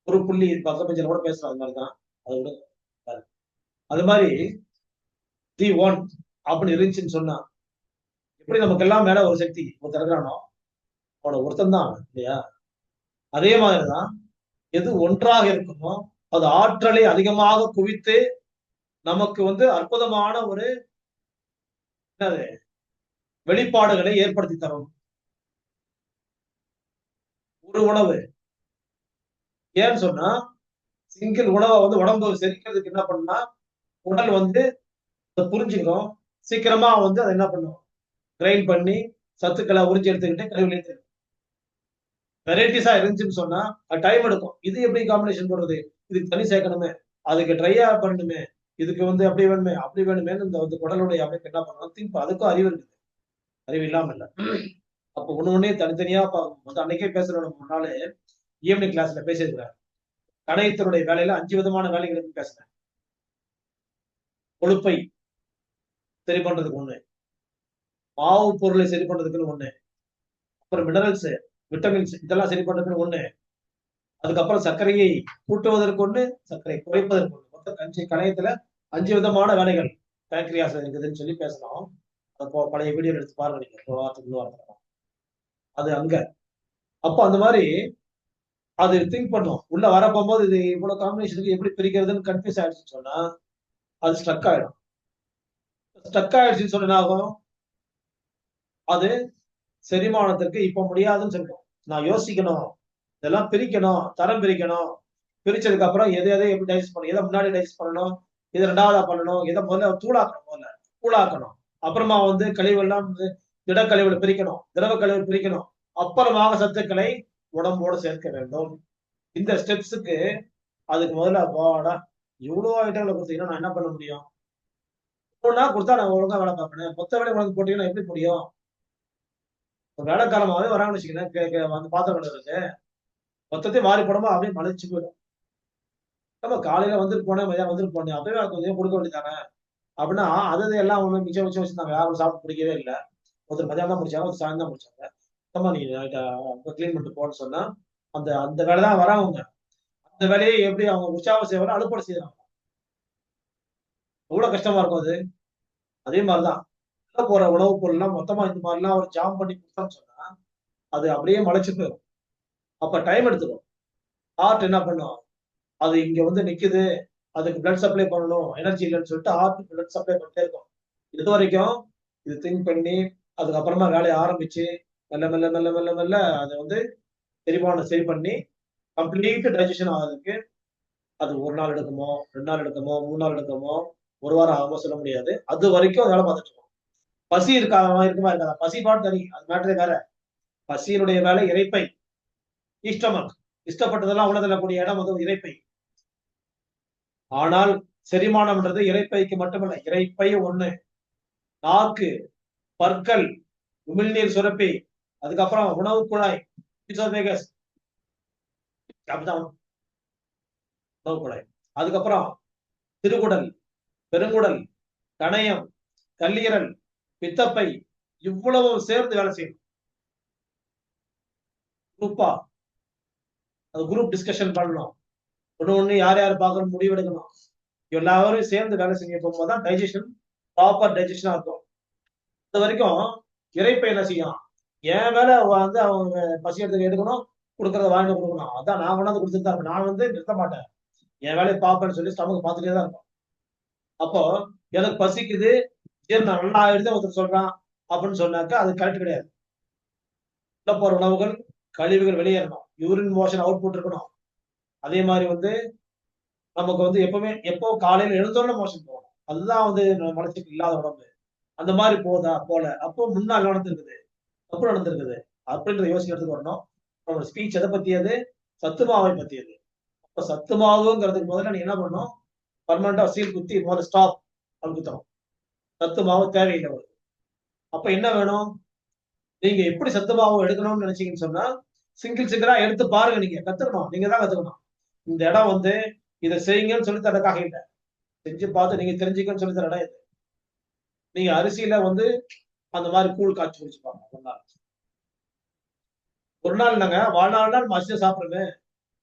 ஒரு புள்ளி பக்கத்துல கூட பேசுறோம். அது மாதிரிதான் அது விட. அது மாதிரி தி ஒன் அப்படின்னு இருந்துச்சுன்னு சொன்னா, எப்படி நமக்கு எல்லாம் மேல ஒரு சக்தி ஒரு திறக்கிறானோ அவனோட ஒருத்தன் தான் இல்லையா? அதே மாதிரிதான் எது ஒன்றாக இருக்குமோ அது ஆற்றலை அதிகமாக குவித்து நமக்கு வந்து அற்புதமான ஒரு வெளிப்பாடுகளை ஏற்படுத்தி தரும் ஒரு உணவு. ஏன்னு சொன்னா, சிங்கிள் உணவை வந்து உடம்பு செரிக்கிறதுக்கு என்ன பண்ணா, உடல் வந்து புரிஞ்சுக்கிறோம். சீக்கிரமா வந்து அதை என்ன பண்ணும், கிரைண்ட் பண்ணி சத்துக்களை உறிஞ்சி எடுத்துக்கிட்டு கழிவுல வெரைட்டிஸா இருந்துச்சுன்னு சொன்னா அது டைம் எடுக்கும். இது எப்படி காம்பினேஷன் போடுறது, இதுக்கு தனி சேர்க்கணுமே, அதுக்கு ட்ரையா பண்ணணுமே, இதுக்கு வந்து அப்படி வேணுமே அப்படி வேணுமே இந்த குடலுடைய அமைப்பு என்ன பண்ணணும் திங்க். அதுக்கும் அறிவு இருக்குது, அறிவு இல்லாம இல்ல. அப்ப ஒண்ணு தனித்தனியா பார்க்கும். அன்னைக்கே பேசுறோம் நம்ம முன்னாலே ஈவினிங் கிளாஸ்ல பேசியிருக்கிறார். கணையத்தினுடைய வேலையில 5 விதமான வேலைகளுக்கு பேசுறேன். கொழுப்பை சரி பண்றதுக்கு ஒண்ணு, மாவு பொருளை சரி பண்றதுக்குன்னு ஒண்ணு, அப்புறம் மினரல்ஸ் விட்டமின்ஸ் இதெல்லாம் சரி பண்றதுக்குன்னு ஒண்ணு, அதுக்கப்புறம் சர்க்கரையை கூட்டுவதற்கு ஒண்ணு, சர்க்கரை குறைப்பதற்கு ஒண்ணு. மொத்தம் கணையத்துல 5 விதமான வேலைகள் பேங்க்ரியாஸ் இருக்குதுன்னு சொல்லி பேசணும். பழைய வீடியோ எடுத்து பாருங்க நீங்க, ஒரு வாரத்துக்கு வாரத்துக்கு அது அங்க. அப்போ அந்த மாதிரி அது திங்க் பண்ணும். உள்ள வர போகும்போது இது இவ்வளவு காம்பினேஷனுக்கு எப்படி பிரிக்கிறதுன்னு கன்ஃபியூஸ் ஆயிடுச்சுன்னு சொன்னா அது ஸ்ட்ரக் ஆயிடும். ஸ்ட்ரக் ஆயிடுச்சுன்னு சொன்னா என்ன ஆகும்? அது செரிமானத்திற்கு இப்ப முடியாதுன்னு சொல்லும். நான் யோசிக்கணும், இதெல்லாம் பிரிக்கணும், தரம் பிரிக்கணும். பிரிச்சதுக்கு அப்புறம் எதை எதை எப்படி டைஜஸ்ட் பண்ணணும், எதை முன்னாடி டைஜஸ்ட் பண்ணணும், இதை ரெண்டாவதா பண்ணணும், இதை முதல்ல தூளாக்கணும், முதல்ல தூளாக்கணும். அப்புறமா வந்து கழிவுகள்லாம் திட கழிவுகளை பிரிக்கணும், திரவ கழிவு பிரிக்கணும். அப்புறமாக சத்துக்களை உடம்போடு சேர்க்க வேண்டும். இந்த ஸ்டெப்ஸுக்கு அதுக்கு முதல்ல வாடா இவ்வளவு ஐட்டங்களை கொடுத்தீங்கன்னா நான் என்ன பண்ண முடியும்? ஒவ்வொன்றா கொடுத்தா நான் ஒழுங்கா வேலை பார்க்கணும். மொத்த வேலை உனக்கு போட்டீங்கன்னா எப்படி முடியும்? வேலை காலமாவே வராங்கன்னு வச்சுக்கோங்களேன், வந்து பாத்திரம் கழுவுறதுக்கு மொத்தத்தையும் மாறி போடாம அப்படியே மலைச்சு போயிடும். நம்ம காலையில வந்துட்டு போனேன், மதியம் வந்துட்டு போனேன், அப்படியே கொஞ்சம் கொடுக்க வேண்டியதானே அப்படின்னா அது எல்லாம் ஒண்ணு மிச்சம் மிச்சம் வச்சிருந்தாங்க. யாரும் சாப்பிட்டு பிடிக்கவே இல்லை. ஒருத்தர் மதியம் தான் முடிச்சாங்க, ஒரு சாயந்தரம் தான் முடிச்சாங்க. நம்ம நீ கிளீன் பண்ணிட்டு போன்னு சொன்னா அந்த அந்த வேலை தான் வராங்க. அந்த வேலையை எப்படி அவங்க உற்சாக செய்வாங்க, அலுப்படை செய்யறாங்க. எவ்வளவு கஷ்டமா இருக்கும் அது. அதே மாதிரிதான் உள்ள போற உணவுப் பொருள்லாம் மொத்தமா இந்த மாதிரிலாம் ஒரு ஜாம் பண்ணி கொடுத்தோம்னு சொன்னா அது அப்படியே மலைச்சு போயிடும். அப்ப டைம் எடுத்துக்கும். ஹார்ட் என்ன பண்ணும்? அது இங்க வந்து நிக்குது, அதுக்கு பிளட் சப்ளை பண்ணணும், எனர்ஜி இல்லைன்னு சொல்லிட்டு ஹார்ட் பிளட் சப்ளை பண்ணிட்டே இருக்கும். இது வரைக்கும் இது திங்க் பண்ணி அதுக்கப்புறமா வேலையை ஆரம்பிச்சு மெல்ல மெல்ல மெல்ல மெல்ல மெல்ல அதை வந்து செரிமானம் சரி பண்ணி கம்ப்ளீட் டைஜஷன் ஆகுறதுக்கு அது ஒரு நாள் எடுக்குமோ, 2 நாள் எடுக்குமோ, 3 நாள் எடுக்குமோ, ஒரு வாரம் ஆகுமோ சொல்ல முடியாது. அது வரைக்கும் வேலை பார்த்துட்டு இருக்கோம். பசி இருக்குமா இருக்காதா? பசி பாட்டு தனி, அது மேட்டரே வேற. பசியினுடைய வேலை இரைப்பை, ஈஸ்டமக். இஷ்டப்பட்டதெல்லாம் உள்ள தள்ளக்கூடிய இடம் வந்து இரைப்பை. ஆனால் செரிமானம்ன்றது இரைப்பைக்கு மட்டுமல்ல. இரைப்பை ஒண்ணு, நாக்கு, பற்கள், உமிழ்நீர் சுரப்பி, அதுக்கப்புறம் உணவு குழாய், ஈசோபேகஸ், அப்படிதான் உணவு குழாய். அதுக்கப்புறம் சிறுகுடல், பெருங்குடல், கணையம், கல்லீரல், பித்தப்பை, இவ்வளவு சேர்ந்து வேலை செய்யும். குரூப்பா அது குரூப் டிஸ்கஷன் பண்ணணும். ஒண்ணு யார் யார் பார்க்கணும் முடிவெடுக்கணும். எல்லாரும் சேர்ந்து வேலை செய்ய போகும்போதுதான் டைஜஷன் ப்ராப்பர் டைஜஷனா இருக்கும். அது வரைக்கும் இறைப்பை என்ன செய்யும்? என் வேலை வந்து அவங்க பசி எடுக்கணும், கொடுக்கறத வாங்கி கொடுக்கணும். அதான் நான் கொண்டாந்து கொடுத்துட்டு தான் இருப்பேன். நான் வந்து நிறுத்த மாட்டேன். என் வேலையை பார்ப்பேன்னு சொல்லி ஸ்டமக் பார்த்துட்டே தான் இருக்கும். அப்போ எனக்கு பசிக்குது, ஜீரணம் நல்லா ஆயிடுது ஒருத்தர் சொல்றான் அப்படின்னு சொன்னாக்கா அது கரெக்ட் கிடையாது. உள்ள போற உணவுகள் கழிவுகள் வெளியேறணும், யூரின் மோஷன் அவுட்புட் இருக்கணும். அதே மாதிரி வந்து நமக்கு வந்து எப்போ காலையில எழுந்தோட மோஷன் போகணும். அதுதான் வந்து மனசுக்கு இல்லாத உடம்பு. அந்த மாதிரி போதா போல அப்போ முன்னாள் நடந்திருக்குது, தப்பு நடந்திருக்குது அப்படின்றத யோசிக்கிறதுக்கு வரணும். நம்மளோட ஸ்பீச் எதை பத்தியது? சத்து மாவை பத்தியது. அப்ப சத்து மாவுங்கிறதுக்கு முதல்ல நீ என்ன பண்ணணும்? பர்மனண்டா சீல் குத்தி முதல்ல ஸ்டாப் அப்படின்னு குத்தணும். சத்து மாவு தேவையில்லை உங்களுக்கு. அப்ப என்ன வேணும்? நீங்க எப்படி சத்து மாவு எடுக்கணும்னு நினைச்சீங்கன்னு சொன்னா சிங்கிள் சிங்கிளா எடுத்து பாருங்க. நீங்க கத்துக்கணும், நீங்க தான் கத்துக்கணும். இந்த இடம் வந்து இதை செய்யுங்கன்னு சொல்லி தரக்காக இல்லை, செஞ்சு பார்த்து நீங்க தெரிஞ்சுக்கன்னு சொல்லி தர இடம் இது. நீங்க அரிசியில வந்து அந்த மாதிரி கூழ் காய்ச்சி குடிச்சுப்பாங்க ஒரு நாள். ஒரு நாள் நாங்க வாழ்நாள் நம்ம அரிசியை சாப்பிடுறோமே.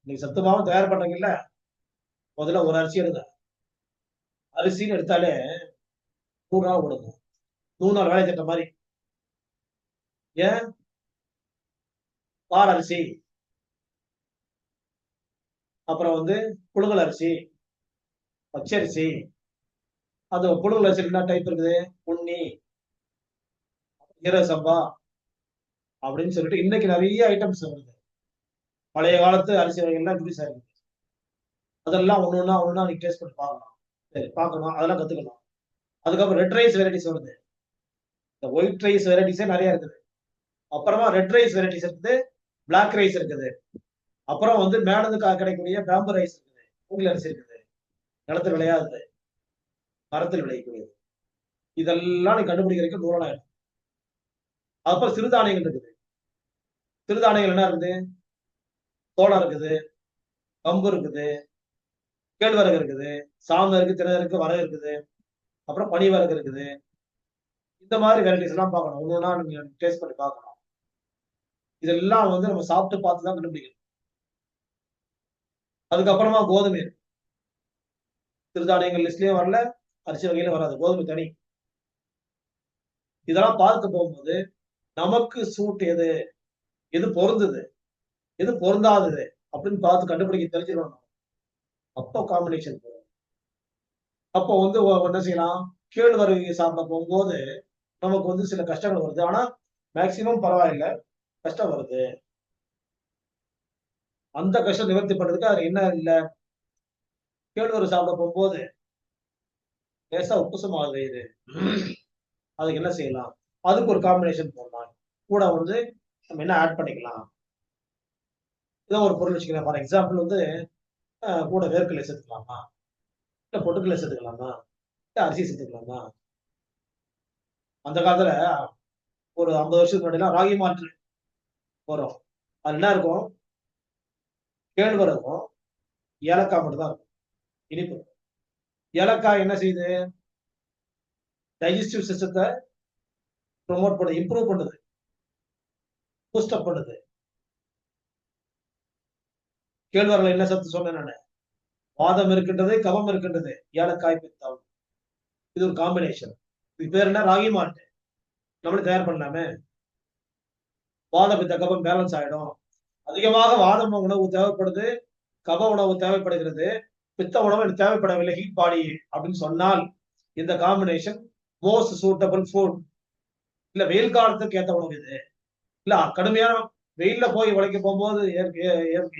நீங்க சத்துமாவும் தயார் பண்றீங்கல்ல, முதல்ல ஒரு அரிசி எடுங்க. அரிசின்னு எடுத்தாலே 100 நாள் கொடுக்கும். 100 நாள் வேலை திட்ட மாதிரி. ஏன்? பால் அரிசி, அப்புறம் வந்து புழுங்கல் அரிசி, பச்சரிசி. அது புழுங்கல் அரிசி என்ன டைப் இருக்குது? உண்ணி, ஈர சம்பா அப்படின்னு சொல்லிட்டு இன்னைக்கு நிறைய ஐட்டம்ஸ் வருது. பழைய காலத்து அரிசி வகைகள்லாம் இன்க்ரீஸ் ஆயிருக்கு. அதெல்லாம் ஒண்ணு நீங்க டேஸ்ட் பண்ணி பார்க்கணும். சரி பார்க்கணும், அதெல்லாம் கத்துக்கணும். அதுக்கப்புறம் ரெட் ரைஸ் வெரைட்டிஸ் வருது. இந்த ஒயிட் ரைஸ் வெரைட்டிஸே நிறைய இருக்குது. அப்புறமா ரெட் ரைஸ் வெரைட்டிஸ் இருக்குது, பிளாக் ரைஸ் இருக்குது. அப்புறம் வந்து மேலது கிடைக்கக்கூடிய பேம்பு ரைஸ் இருக்குது, மூங்கில் அரிசி இருக்குது, நிலத்தில் விளையாதது, மரத்தில் விளையக்கூடியது. இதெல்லாம் நீ கண்டுபிடிக்கிறதுக்கு 100 நாள். அப்புறம் சிறுதானியங்கள் இருக்குது. சிறுதானியங்கள் என்ன இருக்குது? சோளம் இருக்குது, கம்பு இருக்குது, கேழ்வரகு இருக்குது, சாமை இருக்கு, திணை இருக்கு, வரகு இருக்குது, அப்புறம் பனிவரகு இருக்குது. இந்த மாதிரி வெரைட்டிஸ் எல்லாம் பார்க்கணும். ஒன்னொன்னா நீங்க டேஸ்ட் பண்ணி பார்க்கணும். இதெல்லாம் வந்து நம்ம சாப்பிட்டு பார்த்து தான் கண்டுபிடிக்கணும். அதுக்கப்புறமா கோதுமை இருக்கு. சிறுதானியங்கள் லிஸ்ட்லயும் வரல, அரிசி வகையிலும் வராது. கோதுமை தனி. இதெல்லாம் பார்க்க போகும்போது நமக்கு சூட் எது, எது பொருந்தது, எது பொருந்தாதது அப்படின்னு பார்த்து கண்டுபிடிக்க தெரிஞ்சிடணும். அப்போ காம்பினேஷன் போடும். அப்போ வந்து என்ன செய்யலாம், கேழ்வரகு சாப்பிட போகும்போது நமக்கு வந்து சில கஷ்டங்கள் வருது. ஆனா மேக்சிமம் பரவாயில்ல. கஷ்டம் வருது. அந்த கஷ்டம் நிவர்த்தி பண்றதுக்கு அதுல என்ன இல்ல, கேழ்வரகு சாப்பிட போகும்போது லேசா உப்புசம் ஆகுது இது. அதுக்கு என்ன செய்யலாம்? அதுக்கு ஒரு காம்பினேஷன் போடலாம். கூட வந்து நம்ம என்ன ஆட் பண்ணிக்கலாம்? ஏதோ ஒரு பொருள் வச்சுக்கலாம். ஃபார் எக்ஸாம்பிள் வந்து கூட வேர்க்கடலை சேர்த்துக்கலாமா? இல்ல பொட்டுக்கடலை சேர்த்துக்கலாமா? இல்ல அரிசி சேர்த்துக்கலாமா? அந்த காலத்துல ஒரு 50 வருஷத்துக்கு முன்னாடிலாம் ராகி மால்ட் வரும். அது என்ன இருக்கும்? கேழ்வரகும், ஏலக்காய் மட்டும் தான் இருக்கும். இனிப்பு. ஏலக்காய் என்ன செய்யுது? டைஜஸ்டிவ் சிஸ்டத்த ப்ரமோட் பண்ணுது, இம்ப்ரூவ் பண்ணுது, பூஸ்ட் அப் பண்ணுது. கேழ்வரகுல என்ன சத்து சொன்னேன் நானு? வாதம் இருக்கின்றது, கபம் இருக்கின்றது. ஏலக்காய், பித்தம். இது ஒரு காம்பினேஷன். இது பேர் என்ன? ராகி மால்ட். நம்மளே தயார் பண்ணலாமே. வாத, பித்த, கபம் பேலன்ஸ் ஆயிடும். அதிகமாக வாதம் உணவு தேவைப்படுது, கப உணவு தேவைப்படுகிறது, பித்த உணவு எனக்கு தேவைப்படவில்லை, ஹீட் பாடி அப்படின்னு சொன்னால் இந்த காம்பினேஷன் மோஸ்ட் சூட்டபிள் ஃபுட். இல்ல வெயில் காலத்துக்கு ஏத்த உணவு இது. இல்ல கடுமையான வெயில்ல போய் உழைக்க போகும்போது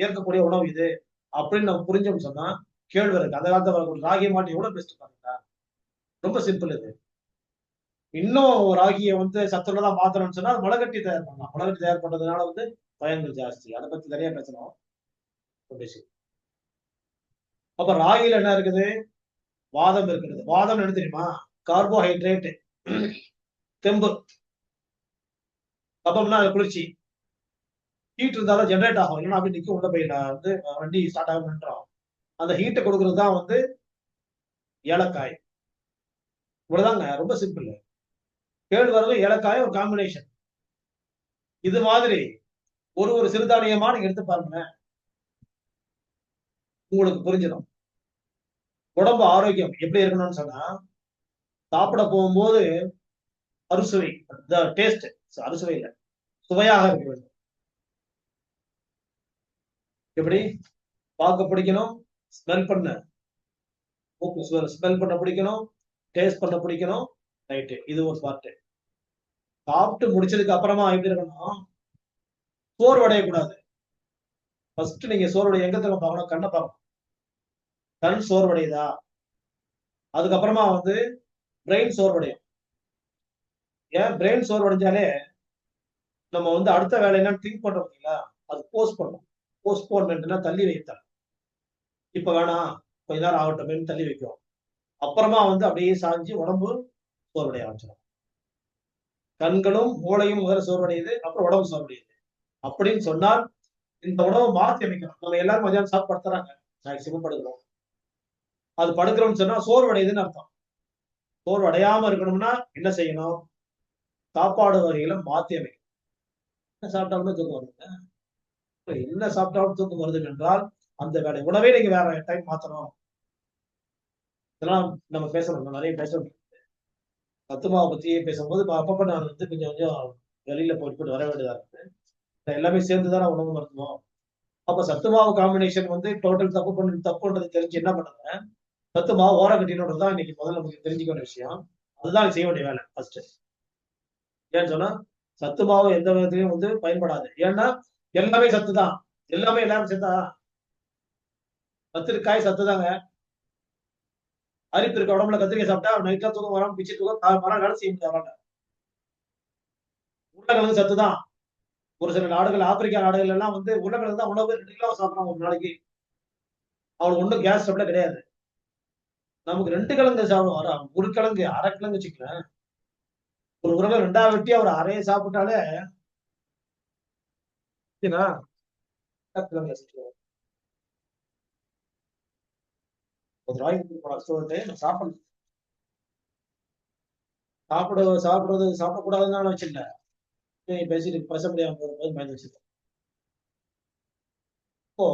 ஏற்கக்கூடிய உணவு இது அப்படின்னு நம்ம புரிஞ்சோம்னு சொன்னா கேழ்வரகு அந்த காலத்துல வரக்கூடிய ராகி மால்ட் எவ்வளவு பெஸ்ட் பாருங்க. ரொம்ப சிம்பிள் இது. இன்னும் ராகியை வந்து சத்துள்ளதா மாத்தணும்னு சொன்னா முளைகட்டி தயார் பண்ணலாம். முளைகட்டி தயார் பண்றதுனால வந்து பயன்கள் ஜாஸ்தி. அதை பத்தி நிறைய பேசணும். அப்ப ராகில என்ன இருக்குது? வாதம் இருக்கிறது. வாதம் என்ன தெரியுமா? கார்போஹைட்ரேட், தெம்பு. கபம்னா அது குளிர்ச்சி. ஹீட் இருந்தாலும் ஜென்ரேட் ஆகும். இல்லைன்னா அப்படி நிற்கும் உள்ள போய் வந்து வண்டி ஸ்டார்ட் ஆகும் நின்றோம். அந்த ஹீட்டை கொடுக்கறது தான் வந்து ஏலக்காய். இவ்வளவுதாங்க. ரொம்ப சிம்பிள். கேழ்வரகு ஏலக்காய் ஒரு காம்பினேஷன். இது மாதிரி ஒரு ஒரு சிறுதானியமா நீங்க எடுத்து பாருங்க, உங்களுக்கு புரிஞ்சிடும். உடம்பு ஆரோக்கியம் எப்படி இருக்கணும்னு சொன்னா, சாப்பிட போகும்போது அறுசுவை, டேஸ்ட், அறுசுவை இல்ல, சுவையாக இருக்க வேண்டும். எப்படி? பார்க்க பிடிக்கணும், ஸ்மெல் பண்ண, ஸ்மெல் பண்ண பிடிக்கணும், டேஸ்ட் பண்ண பிடிக்கணும். ரைட்டு, இது ஒரு பார்ட். சாப்பிட்டு முடிச்சதுக்கு அப்புறமா எப்படி இருக்கணும்? சோர்வடையக்கூடாது. ஃபர்ஸ்ட் நீங்க சோர்வடைய எங்க தெரியுமா பார்க்கணும்? கண்ணை பார்க்கணும். கண் சோர்வடையுதா? அதுக்கப்புறமா வந்து பிரெயின் சோர்வடையும். ஏன் பிரெயின் சோர்வடைஞ்சாலே நம்ம வந்து அடுத்த வேலை என்னன்னு திங்க் பண்றோம் பார்த்தீங்களா? அது போஸ்ட் பண்ணும். போஸ்ட்போன்மெண்ட்னா தள்ளி வைத்தல். இப்ப வேணாம், கொஞ்ச நேரம் ஆகட்டும் தள்ளி வைக்கும். அப்புறமா வந்து அப்படியே சாஞ்சு உடம்பு சோர்வடைய ஆரம்பிச்சிடும். கண்களும் மூளையும் முதல்ல சோர்வடையுது, அப்புறம் உடம்பு சோர்வடையுது. அப்படின்னு சொன்னால் இந்த உணவை மாற்றி அமைக்கணும். நம்ம எல்லாரும் மதியானம் சாப்பிட்டு படுத்துறாங்க, மேக்சிமம் படுக்கிறோம். அது படுக்கிறோம்னு சொன்னா சோர்வடையுதுன்னு அர்த்தம். சோர்வு அடையாம இருக்கணும்னா என்ன செய்யணும்? சாப்பாடு வகைகளை மாத்தி அமைக்கணும். என்ன சாப்பிட்டாலுமே தூக்கம் வருதுங்க. என்ன சாப்பிட்டாலும் தூக்கம் வருது என்றால் அந்த வேலை உணவே நீங்க வேற டைம் மாத்தணும். இதெல்லாம் நம்ம பேசணும், நிறைய பேசணும். சத்துமாவை பத்தியே பேசும்போது அப்பப்ப நான் வந்து கொஞ்சம் கொஞ்சம் வெளியில போயிட்டு வர வேண்டியதா இருக்கு. எல்லாமே சேர்ந்துதானே உணவு மருத்துவம். அப்ப சத்துமாவு காம்பினேஷன் வந்து டோட்டல் தப்புன்றது தெரிஞ்சு என்ன பண்ணுங்க? சத்துமாவு ஓர கட்டினோட தான் இன்னைக்கு முதல்ல நமக்கு தெரிஞ்சுக்க வேண்டிய விஷயம். அதுதான் செய்ய வேண்டிய வேலை ஃபர்ஸ்ட். ஏன்னு சொன்னா சத்து மாவு எந்த விதத்திலையும் வந்து பயன்படாது. ஏன்னா எல்லாமே சத்து தான். எல்லாமே எல்லாரும் சேர்த்தா கத்திரிக்காய் சத்து தாங்க. அரிப்பு இருக்க உடம்புல கத்திரிக்காய் சாப்பிட்டா நைட்ல தூக்கம் வராம பிச்சு தூக்கம் மரம் வேலை செய்ய முடியாது. உருளைக்கிழங்கு சத்து தான். ஒரு சில நாடுகள், ஆப்பிரிக்கா நாடுகள் எல்லாம் வந்து உருளைக்கிழங்கு தான் உணவு 2 கிலோ சாப்பிடலாம் ஒரு நாளைக்கு. அவனுக்கு ஒன்றும் கேஸ் ட்ரபிளே கிடையாது. நமக்கு 2 கிழங்கு சாப்பிடுவோம். ஒரு கிழங்கு, அரை கிழங்கு வச்சுக்கலாம். ஒரு உருளை 2ஆ வெட்டி அவர் அரையை சாப்பிட்டாலே கிழங்கு ஒரு ராய்க்கு சொல்லிட்டு நான் சாப்பிடணும். சாப்பிடக்கூடாதுன்னு வச்சுக்கல. பேசிட்டு பேச முடியாம போகும்போது பயந்து வச்சிருக்கேன். இப்போ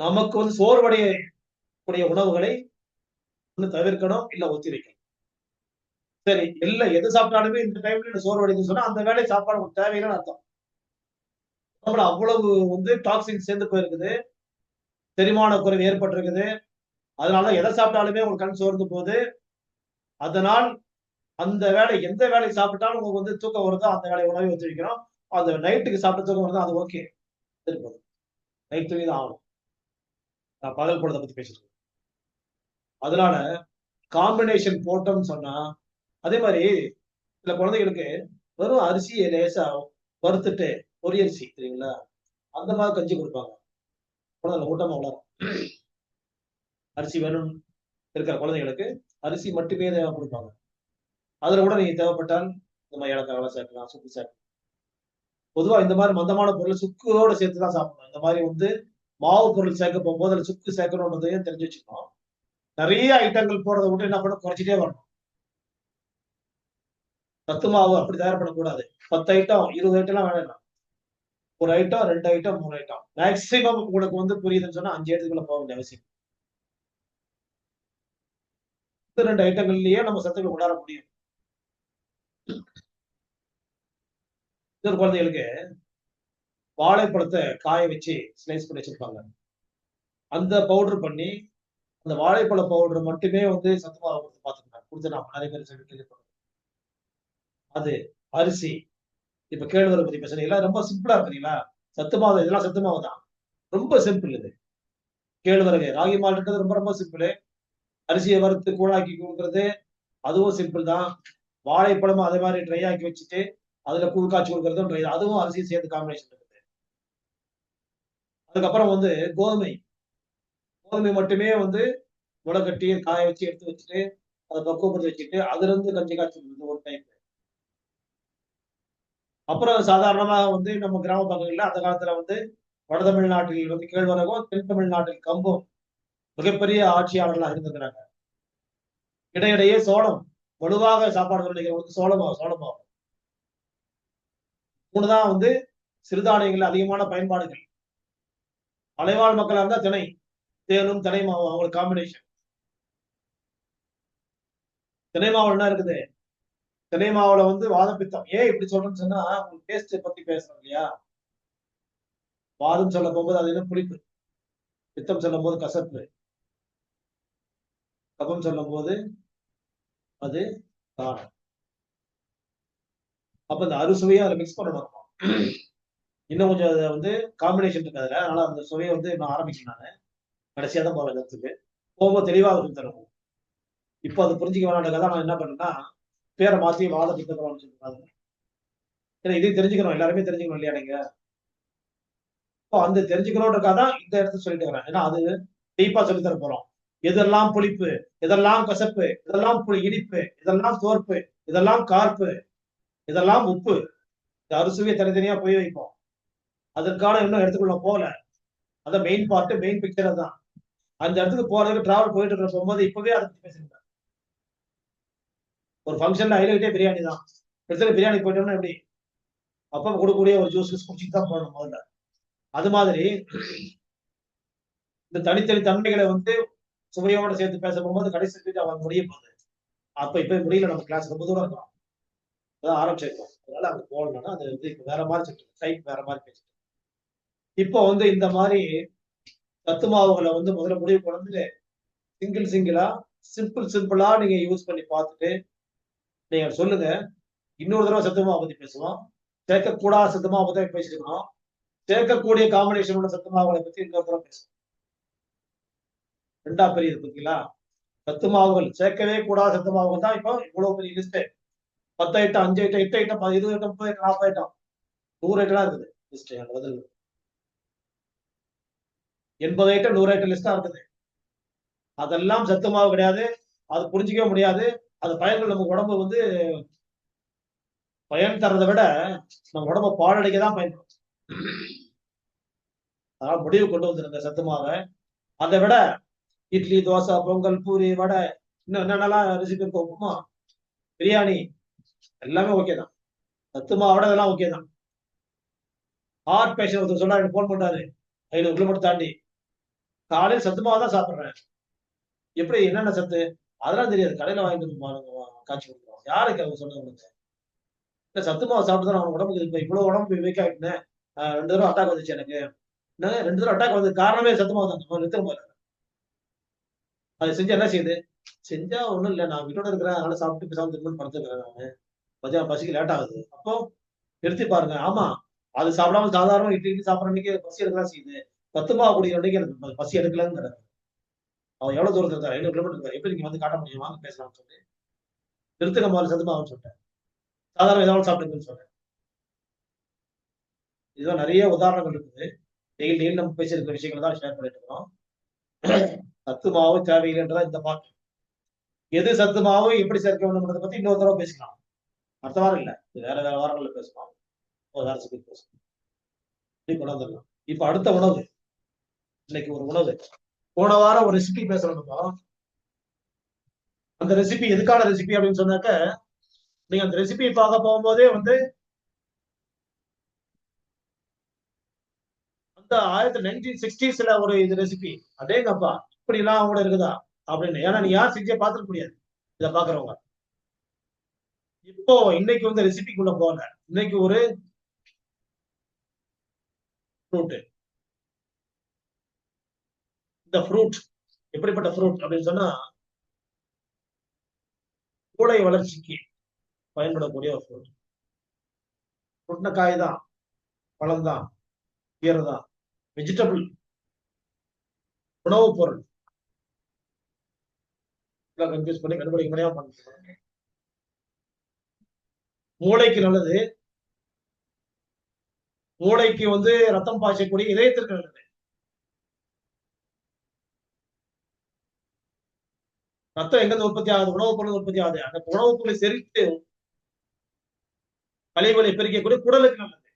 நமக்கு வந்து சோர்வடைய கூடிய உணவுகளை ஒண்ணு தவிர்க்கணும், இல்ல ஒத்தி வைக்கணும். சரி, இல்ல எது சாப்பிட்டாலுமே இந்த டைம்ல எனக்கு சோறு வடிக்குதுன்னு சொன்னா, அந்த வேளை சாப்பாடு உங்களுக்கு தேவையில்லைன்னு அர்த்தம். உடம்புல அவ்வளவு வந்து டாக்ஸின் சேர்ந்து போயிருக்குது. செரிமான குறைவு ஏற்பட்டிருக்குது. அதனால எத சாப்பிட்டாலுமே உங்களுக்கு கண் சோர்ந்து போகுது. அதனால் அந்த வேளை எந்த வேளை சாப்பிட்டாலும் உங்களுக்கு வந்து தூக்கம் வருதோ, அந்த வேளை உணவை ஒத்திவைக்கணும். அந்த நைட்டுக்கு சாப்பிட்ட தூக்கம் வருதோ, அது ஓகே. சரி போதும். நைட் தூங்கி தான் ஆகணும். நான் பகல் பொழுத பத்தி பேசிட்டு இருக்கேன். அதனால காம்பினேஷன் போட்டோம்னு சொன்னா, அதே மாரி சில குழந்தைகளுக்கு வெறும் அரிசிய லேசா வறுத்துட்டு, பொரியரிசி தெரியுங்களா? அந்த மாரி கஞ்சி குடுப்பாங்க. குழந்தை ஊட்டமா வளரும். அரிசி வேணும்னு இருக்கிற குழந்தைகளுக்கு அரிசி மட்டுமே தான் குடுப்பாங்க. அதுல கூட நீங்க தேவைப்பட்டால் இந்த மாரி ஏலக்காய் சேர்க்கலாம், சுக்கு சேர்க்கலாம். பொதுவா இந்த மாரி மந்தமான பொருள் சுக்கோட சேர்த்து தான் சாப்பிடணும். இந்த மாரி வந்து மாவு பொருள் சேர்க்க போம்போது அதுல சுக்கு சேர்க்கணுன்றதையும் தெரிஞ்சு வச்சுக்கணும். நெறைய ஐட்டங்கள் போடுறத விட்டு என்ன பண்ணணும் குறைச்சிட்டே வரணும். சத்து மாவு அப்படி தயார் பண்ணக்கூடாது. 10 ஐட்டம், 20 ஐட்டம்லாம் வேணாம். 1 ஐட்டம், 2 ஐட்டம், 3 ஐட்டம். மேக்ஸிமம் உங்களுக்கு வந்து புரியுதுன்னு சொன்னா 5 ஐட்டத்துக்குள்ள போக வேண்டிய அவசியம். இந்த 2 ஐட்டங்கள்லயே நம்ம சத்துக்கள் கொண்டாட முடியும். இன்னொரு குழந்தைகளுக்கு வாழைப்பழத்த காய வச்சு ஸ்லைஸ் பண்ணி வச்சிருப்பாங்க. அந்த பவுடர் பண்ணி, அந்த வாழைப்பழ பவுடர் மட்டுமே வந்து சத்து மாவு குடுத்து பார்த்துருக்காங்க. குடுத்து நான் நெறைய பேர் சொல்லி கேள்விப்பட்டேன். அது, அரிசி, இப்ப கேழ்வரகு பத்தி பேசுறேன். எல்லாம் ரொம்ப சிம்பிளா இருக்கு தெரியுங்களா? சத்து மாவு இதெல்லாம் சத்து மாவு தான். ரொம்ப சிம்பிள் இது. கேழ்வரகு, ராகி மால்ட்ன்றது ரொம்ப ரொம்ப சிம்பிளு. அரிசிய வறுத்து கூழாக்கி குடுக்குறது, அதுவும் சிம்பிள் தான். வாழைப்பழமும் அதே மாரி ட்ரை ஆக்கி வச்சுட்டு, அதுல கூழ் காய்ச்சி குடுக்குறதும் ட்ரை தான். அதுவும் அரிசியும் சேர்த்து காம்பினேஷன் இருக்குது. அதுக்கப்புறம் வந்து கோதுமை. கோதுமை மட்டுமே வந்து முளைகட்டி, காய வச்சு எடுத்து வச்சுட்டு, அத பக்குவப்படுத்தி வச்சுட்டு, அதிலிருந்து கஞ்சி காய்ச்சி குடிக்கிறது ஒரு டைப். அப்புறம் சாதாரணமா வந்து நம்ம கிராம பகுதிகள்ல அந்த காலத்துல வந்து வட தமிழ்நாட்டில் வந்து கேழ்வரகும், தென் தமிழ்நாட்டில் கம்பும் மிகப்பெரிய ஆட்சியாளர்களா இருந்திருக்கிறாங்க. இடையிடையே சோளம், வலுவாக சாப்பாடு நினைக்கிறவங்களுக்கு சோள மாவு, சோள மாவு. 3 தான் வந்து சிறுதானியங்கள்ல அதிகமான பயன்பாடுகள். மலைவாழ் மக்களா இருந்தா திணை, தேனும் திணை மாவும் அவங்களுக்கு காம்பினேஷன். திணை மாவுல என்ன இருக்குது? திணை மாவுல வந்து வாதப்பித்தம். ஏன் இப்படி சொல்றேன்னு சொன்னா, உங்களுக்கு டேஸ்ட் பத்தி பேசுறோம் இல்லையா? வாதம் சொல்ல போகும்போது அது என்ன புளிப்பு. பித்தம் சொல்லும்போது கசப்பு. கபம் சொல்லும்போது அது காரம். அப்ப இந்த அறுசுவையும் அதுல மிக்ஸ் பண்ணணும். இன்னும் கொஞ்சம் அத வந்து காம்பினேஷன் இருக்கு அதுல. அதனால அந்த சுவைய வந்து இன்னும் ஆரம்பிக்கல நானு. கடைசியா தான் போவேன் இடத்துக்கு. போகும்போது தெளிவா சொல்லி தரணும். இப்ப அது புரிஞ்சுக்க வேணாம்ன்றதுக்காக தான் நான் என்ன பண்ணேன்னா, பேர மாத்தி வாத பித்தகம்னு சொல்லிருக்காங்க. ஏன்னா இதையும் தெரிஞ்சுக்கணும். எல்லாருமே தெரிஞ்சுக்கணும் இல்லையா நீங்க? இப்போ அந்த தெரிஞ்சுக்கணுன்றதுக்காக தான் இந்த இடத்த சொல்லிட்டு வரேன். ஏன்னா அது டீப்பா சொல்லி தர போறோம். எதெல்லாம் புளிப்பு, எதெல்லாம் கசப்பு, இதெல்லாம் இனிப்பு, இதெல்லாம் தோற்பு, இதெல்லாம் கார்ப்பு, இதெல்லாம் உப்பு. இந்த அறுசுவைய தனித்தனியா போய் வைப்போம். அதற்கான இன்னும் இடத்துக்குள்ள போகல. அதான் மெயின் பார்ட், மெயின் பிக்சர் அதான். அந்த இடத்துக்கு போறதுக்கு டிராவல் போயிட்டு இருக்கிற போகும்போது இப்பவே அதை பத்தி பேசுங்க. ஒரு ஃபங்க்ஷன்ல ஹைலைட்டே பிரியாணி தான். கிட்டத்தட்ட பிரியாணி போயிட்டோம்னா எப்படி? அப்ப கொடுக்கக்கூடிய ஒரு ஜூஸ் குடிச்சிட்டு தான் போகணும் முதல்ல. அது மாதிரி இந்த தனித்தனி தன்மைகளை வந்து சுவையோட சேர்த்து பேச போகும்போது கடைசி அவங்க முடிய போகுது. அப்ப இப்ப முடியல நம்ம கிளாஸ் ரொம்ப தூரம் இருக்கும். அதான் ஆரம்பிச்சிருக்கோம். அதனால அங்க போகணும்னா அது வந்து இப்ப வேற மாதிரி டைப் வேற மாதிரி பேசிட்டு. இப்போ வந்து இந்த மாதிரி சத்து மாவுகளை வந்து முதல்ல முடிவு கொண்டு சிங்கிளா சிம்பிளா நீங்க யூஸ் பண்ணி பார்த்துட்டு நீங்க சொல்லுங்க. இன்னொரு தடவை சத்து மாவு பத்தி பேசுவோம். சேர்க்கக்கூடாத சத்து மாவு பத்தி பேசிட்டு இருக்கோம். சேர்க்கக்கூடிய காம்பினேஷன் உள்ள சத்து மாவுகளை பத்தி இன்னொரு தடவை பேசுவோம். 2ஆ பிரியுது பாத்தீங்களா? சத்து மாவுகள் சேர்க்கவே கூடாத சத்து மாவுகள் தான் இப்போ இவ்வளவு பெரிய list. 10 item, 5 item, 8 item, 20 item, 30 item, 40 item, 100 item இருக்குது லிஸ்ட். பதில் 80 ஐட்டம், 100 ஐட்டம் லிஸ்டா இருக்குது. அதெல்லாம் சத்து மாவு கிடையாது. அது புரிஞ்சிக்கவே முடியாது. அது பயன்கள் நம்ம உடம்பு வந்து பயன் தர்றதை விட நம்ம உடம்ப பாழடைக்க தான் பயன்படும். அதனால முடிவு கொண்டு வந்திருந்த சத்து மாவை அதை விட இட்லி, தோசை, பொங்கல், பூரி, வடை, இன்னும் என்னென்னலாம் ரெசிபி இருக்கும், உப்புமா, பிரியாணி எல்லாமே ஓகே தான். சத்து மாவோட இதெல்லாம் ஓகே தான். ஹார்ட் பேஷண்ட் ஒருத்தர் சொன்னா எனக்கு போன் பண்றாரு 500 கிலோமீட்டர் தாண்டி காலையில் சத்து மாவு தான் சாப்பிடுறேன். எப்படி என்னென்ன சத்து அதெல்லாம் தெரியாது. கடையில வாங்கிட்டு வந்து காய்ச்சி கொடுக்குறோம். யாருக்கு அவங்க சொன்னவங்களுக்கு? இல்ல சத்து மாவு சாப்பிட்டு தான் அவன் உடம்புக்கு இப்ப இவ்வளவு உடம்பு வீக் ஆயிட்டுனேன். 2 தடவை அட்டாக் வந்துச்சு எனக்கு. என்ன 2 தடவை அட்டாக் வந்தது காரணமே சத்து மாவு தான். நிறுத்த போல. அது செஞ்சு என்ன செய்யுது? செஞ்சா ஒண்ணும் இல்ல. நான் வீட்டோட இருக்கிறேன். அதனால சாப்பிட்டு பேசாம திரும்பவும் படுத்துக்கிறேன் நானு. மதியானம் பசிக்கு லேட் ஆகுது. அப்போ நிறுத்தி பாருங்க. ஆமா. அது சாப்பிடாம சாதாரண இட்லி இட்லி சாப்பிடுற அன்னைக்கு பசி எடுக்கதான் செய்யுது. சத்து மாவு குடிக்கிற அன்னைக்கு எனக்கு பசி எடுக்கலங்கிறாரு. அவன் எவ்வளவு தூரத்துல இருக்காரு? 500 கிலோமீட்டர் இருக்காரு. எப்படி நீங்க வந்து காட்ட முடியும்? வாங்க பேசலாம்னு சொல்லி. நிறுத்துங்க முதல்ல சத்து மாவுன்னு சொல்லிட்டேன். சாதாரண ஏதாவது சாப்பிடுங்கன்னு சொன்னேன். இதுதான் நிறைய உதாரணங்கள் இருக்குது. டெய்லி நம்ம பேசியிருக்கிற விஷயங்கள் தான் ஷேர் பண்ணிட்டு இருக்கோம். சத்து மாவு தேவையில்லைன்றதா இந்த பாட்டு. எது சத்து மாவு எப்படி சேர்க்க வேண்டும்ன்றதை பத்தி இன்னொரு தடவை பேசலாம். அடுத்த வாரம் இல்ல. இது வேற வேற வாரங்கள்ல பேசலாம். ஒரு வேற சப்ஜெக்ட் பேசலாம். இப்படி கொண்டாந்துடலாம். இப்ப அடுத்த உணவு. இன்னைக்கு ஒரு உணவு. போன வாரம் ஒரு ரெசிபி பேசணும். அந்த ரெசிபி எதுக்கான ரெசிபி அப்படின்னு சொன்னாக்க, நீங்க அந்த ரெசிபி பார்க்க போகும்போதே வந்து அந்த 1960s ஒரு இது ரெசிபி. அதேங்கப்பா இப்படி எல்லாம் கூட இருக்குதா அப்படின்னு. ஏன்னா நீ யார் செஞ்சே பார்த்துக்க முடியாது இதை பாக்குறவங்க. இப்போ இன்னைக்கு வந்து ரெசிபிக்குள்ள போகல. இன்னைக்கு ஒரு ஃப்ரூட். இந்த ஃப்ரூட் எப்படிப்பட்ட ஃப்ரூட் அப்படின்னு சொன்னா, மூளை வளர்ச்சிக்கு பயன்படக்கூடிய ஒரு ஃப்ரூட். ஃப்ரூட்னா காய் தான், பழம் தான், கீரை தான், வெஜிடபிள், உணவுப் பொருள். கன்ஃபியூஸ் பண்ணி கண்டுபிடிக்க முடியாம பண்ணுறாங்க. மூளைக்கு நல்லது. மூளைக்கு வந்து ரத்தம் பாய்ச்சக்கூடிய இதயத்திற்கு நல்லது. ரத்தம் எங்க உற்பத்தி ஆகுது? உணவுப் பொருள் உற்பத்தி ஆகுது. அந்த உணவுப் பொருளை செரித்து கழிவுகளை பிரிக்கக்கூடிய குடலுக்கு நல்லது.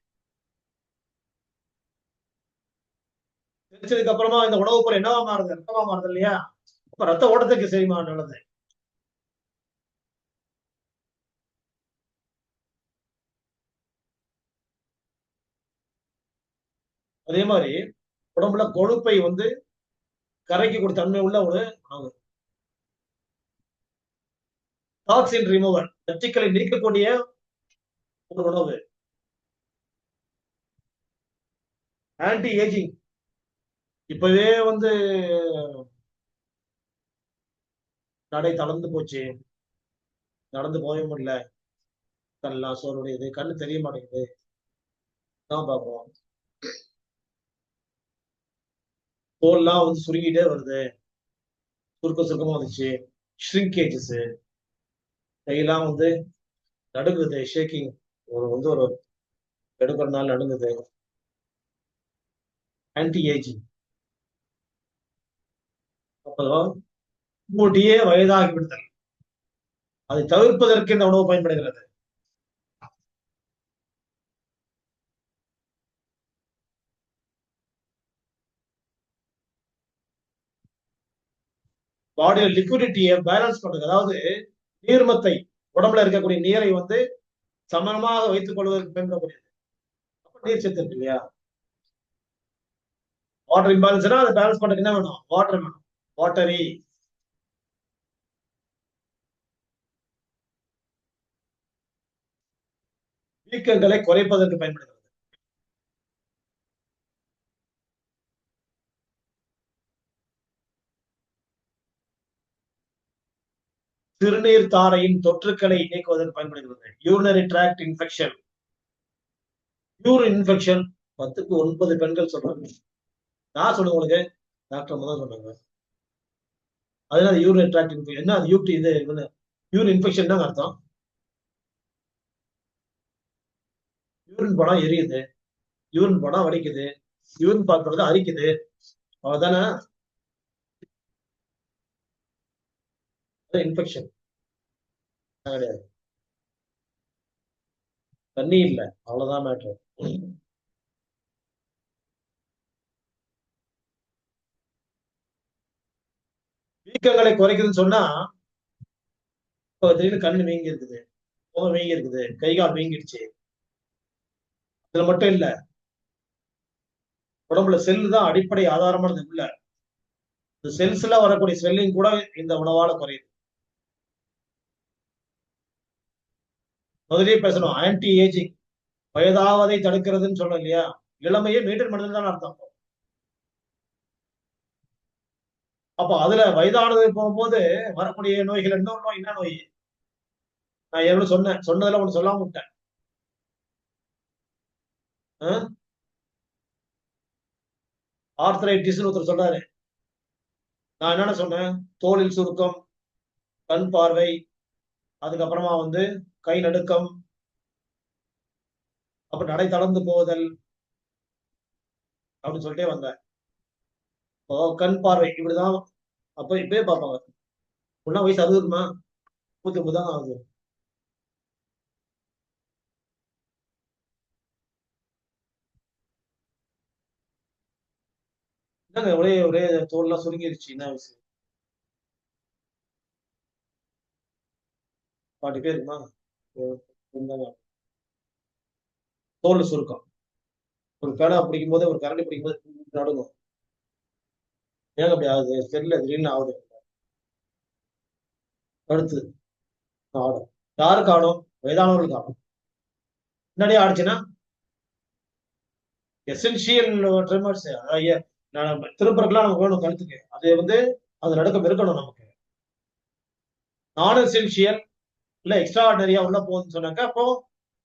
செரிச்சதுக்கு அப்புறமா இந்த உணவுப் பொருள் என்னவா மாறுது? ரத்தமா மாறுது இல்லையா? அப்ப ரத்த ஓட்டத்துக்கு சரிமா நல்லது. அதே மாதிரி உடம்புல கொழுப்பை வந்து கரைக்கக்கூடிய தன்மை உள்ள ஒரு உணவு. டாக்ஸின் ரிமூவர், நச்சுக்களை நீக்கக்கூடிய ஒரு உணவு. Anti ageing. இப்பவே வந்து நடை தளர்ந்து போச்சு. நடந்து போகவே முடியல. கண்ணெல்லாம் சோர்வுடையது. கண்ணு தெரிய மாட்டேங்குது. தான் பாக்குறோம். தோல்லாம் வந்து சுருங்கிட்டே வருது. சுருக்க சுருக்கமா வந்துச்சு. ஷ்ரிங்கேஜஸ். கையெல்லாம் வந்து நடுங்குது. ஷேக்கிங். ஒரு வந்து ஒரு எடுக்கிறனால நடுங்குது. Anti ageing. அப்புறம் முன்கூட்டியே வயதாகி விடுதல். அதை தவிர்ப்பதற்கு இந்த உணவு பயன்படுகிறது. பாடியில லிக்விடிட்டியை பேலன்ஸ் பண்றது. அதாவது நீர்மத்தை, உடம்புல இருக்கக்கூடிய நீரை வந்து சமனமாக வைத்துக் கொள்வதற்கு பயன்படக்கூடியது. அப்ப நீர் சத்து இருக்கு இல்லையா? வாட்டர் இம்பேலன்ஸ்னா அதை பேலன்ஸ் பண்றதுக்கு என்ன வேணும்? வாட்டர் வேணும். வாட்டரி. வீக்கங்களை குறைப்பதற்கு பயன்படுகிறது. சிறுநீர் தாரையின் தொற்றுக்களை நீக்குவதற்கு பயன்படுகிறது. Urinary tract infection. Urine infection 10க்கு 9 பெண்கள் சொல்றாங்க. நான் சொல்லுங்க உங்களுக்கு. டாக்டர் தான் சொன்னாங்க. அதனால யூரினரி ட்ராக்ட் இன்ஃபெக்ஷன் என்ன? அது யூடி இது யூரின் இன்ஃபெக்ஷன் தான் அர்த்தம். யூரின் போனா எரியுது. யூரின் போனா வலிக்குது. யூரின் பாஸ் பண்றது அரிக்குது. அவ்வளவுதானே? இன்ஃபெக்ஷன் கிடையாது. தண்ணி இல்ல. அவ்வளவுதான் மேட்ரு. வீக்கங்களை குறைக்குதுன்னு சொன்னா, திடீர்னு கண்ணு வீங்கி இருக்குது, முகம் வீங்கி இருக்குது, கை கால் வீங்கிடுச்சு. இதுல மட்டும் இல்ல. உடம்புல செல்லு தான் அடிப்படை ஆதாரமானது உள்ள. இந்த செல்ஸ்ல வரக்கூடிய ஸ்வெல்லிங் கூட இந்த உணவால குறையுது. முதல்லயே பேசணும். ஆன்டி ஏஜிங், வயதாவதை தடுக்கிறதுன்னு சொல்றோம் இல்லையா? இளமையை மெயின்டைன் பண்ணுறது தான் அர்த்தம். அப்போ அதுல வயதானது போகும்போது வரக்கூடிய நோய்கள், இன்னொரு நோய் என்ன நோய்? நான் ஏற்கனவே சொன்னதுல ஒண்ணு சொல்லாம விட்டேன். ஆர்த்தரைட்டிஸ் ஒருத்தர் சொல்றாரு. நான் என்னென்ன சொன்னேன்? தோலில் சுருக்கம், கண் பார்வை, அதுக்கப்புறமா வந்து கை நடுக்கம், அப்புறம் நடை தளர்ந்து போதல் அப்படின்னு சொல்லிட்டே வந்தேன். இப்போ கண் பார்வை இப்படிதான். அப்ப இப்பயே பார்ப்பாங்க. ஒன்னா வயசு 60 இருக்குமா? 39 தான் ஆகுது. என்னங்க ஒரே ஒரே தோல்லாம் சுருங்கிருச்சு, என்ன விஷயம்? 40 பேர் இருக்குமா? தோல் சுருக்கம். ஒரு பேனா பிடிக்கும் போது, ஒரு கரண்டி பிடிக்கும் போது நடுங்கும். ஏங்க அப்படி ஆகுது? தெரியல, திடீர்னு ஆகுது. அடுத்து ஆடும். யாருக்கு ஆடும்? வயதானவர்களுக்கு ஆடும். முன்னாடியே ஆடுச்சுன்னா எசென்சியல் ட்ரிமர்ஸ், திருப்பறக்கெல்லாம் நமக்கு வேணும் கழுத்துக்கு. அது வந்து அது நடுக்கம் இருக்கணும் நமக்கு. நான் எசென்சியல் இல்ல எக்ஸ்ட்ரா ஆர்டினரியா உள்ள போகுதுன்னு சொன்னாக்கா, அப்போ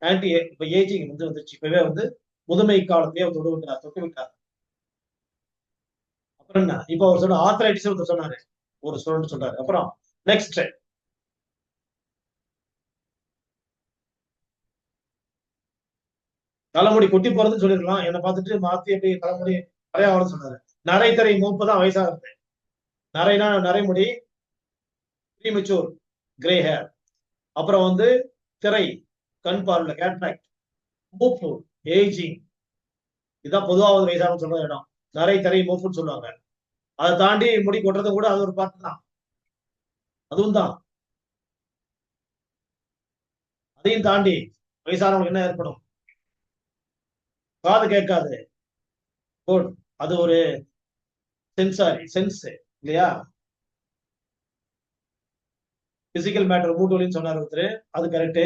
ஆன்டி இப்ப ஏஜிங் வந்து வந்துருச்சு. இப்பவே வந்து முதுமை காலத்தையே தொட்டு விட்டார். அப்புறம் என்ன? இப்ப அவர் சொன்ன ஆர்த்தரைட்டிஸ் ஒருத்தர் சொன்னாரு, ஒரு ஸ்டூடெண்ட் சொல்றாரு. அப்புறம் நெக்ஸ்ட் தலைமுடி கொட்டி போறதுன்னு சொல்லிருக்கலாம். என்னை பார்த்துட்டு மாத்தி எப்படி தலைமுடி நிறைய ஆகும்னு சொன்னாரு. நரைத்தரை மூப்பு தான் வயசாகுது. நரைனா நரைமுடி, ப்ரீமெச்சூர் கிரே ஹேர். அப்புறம் வந்து திரை, கண் பார்வை, கேட்ராக்ட், மூப்பு, ஏஜிங். இதுதான் பொதுவாக வயசாகும் சொல்ற இடம். நரை, திரை, மூப்புன்னு சொல்லுவாங்க. அதை தாண்டி முடி கொட்டுறது கூட அது ஒரு பார்த்து தான். அதுவும் தான். அதையும் தாண்டி வயசானவங்களுக்கு என்ன ஏற்படும்? காது கேட்காது. குட். அது ஒரு சென்ஸ் இல்லையா? பிசிக்கல் மேட்டர் மூட்டு வலின்னு சொன்னார் ஒருத்தர். அது கரெக்ட்.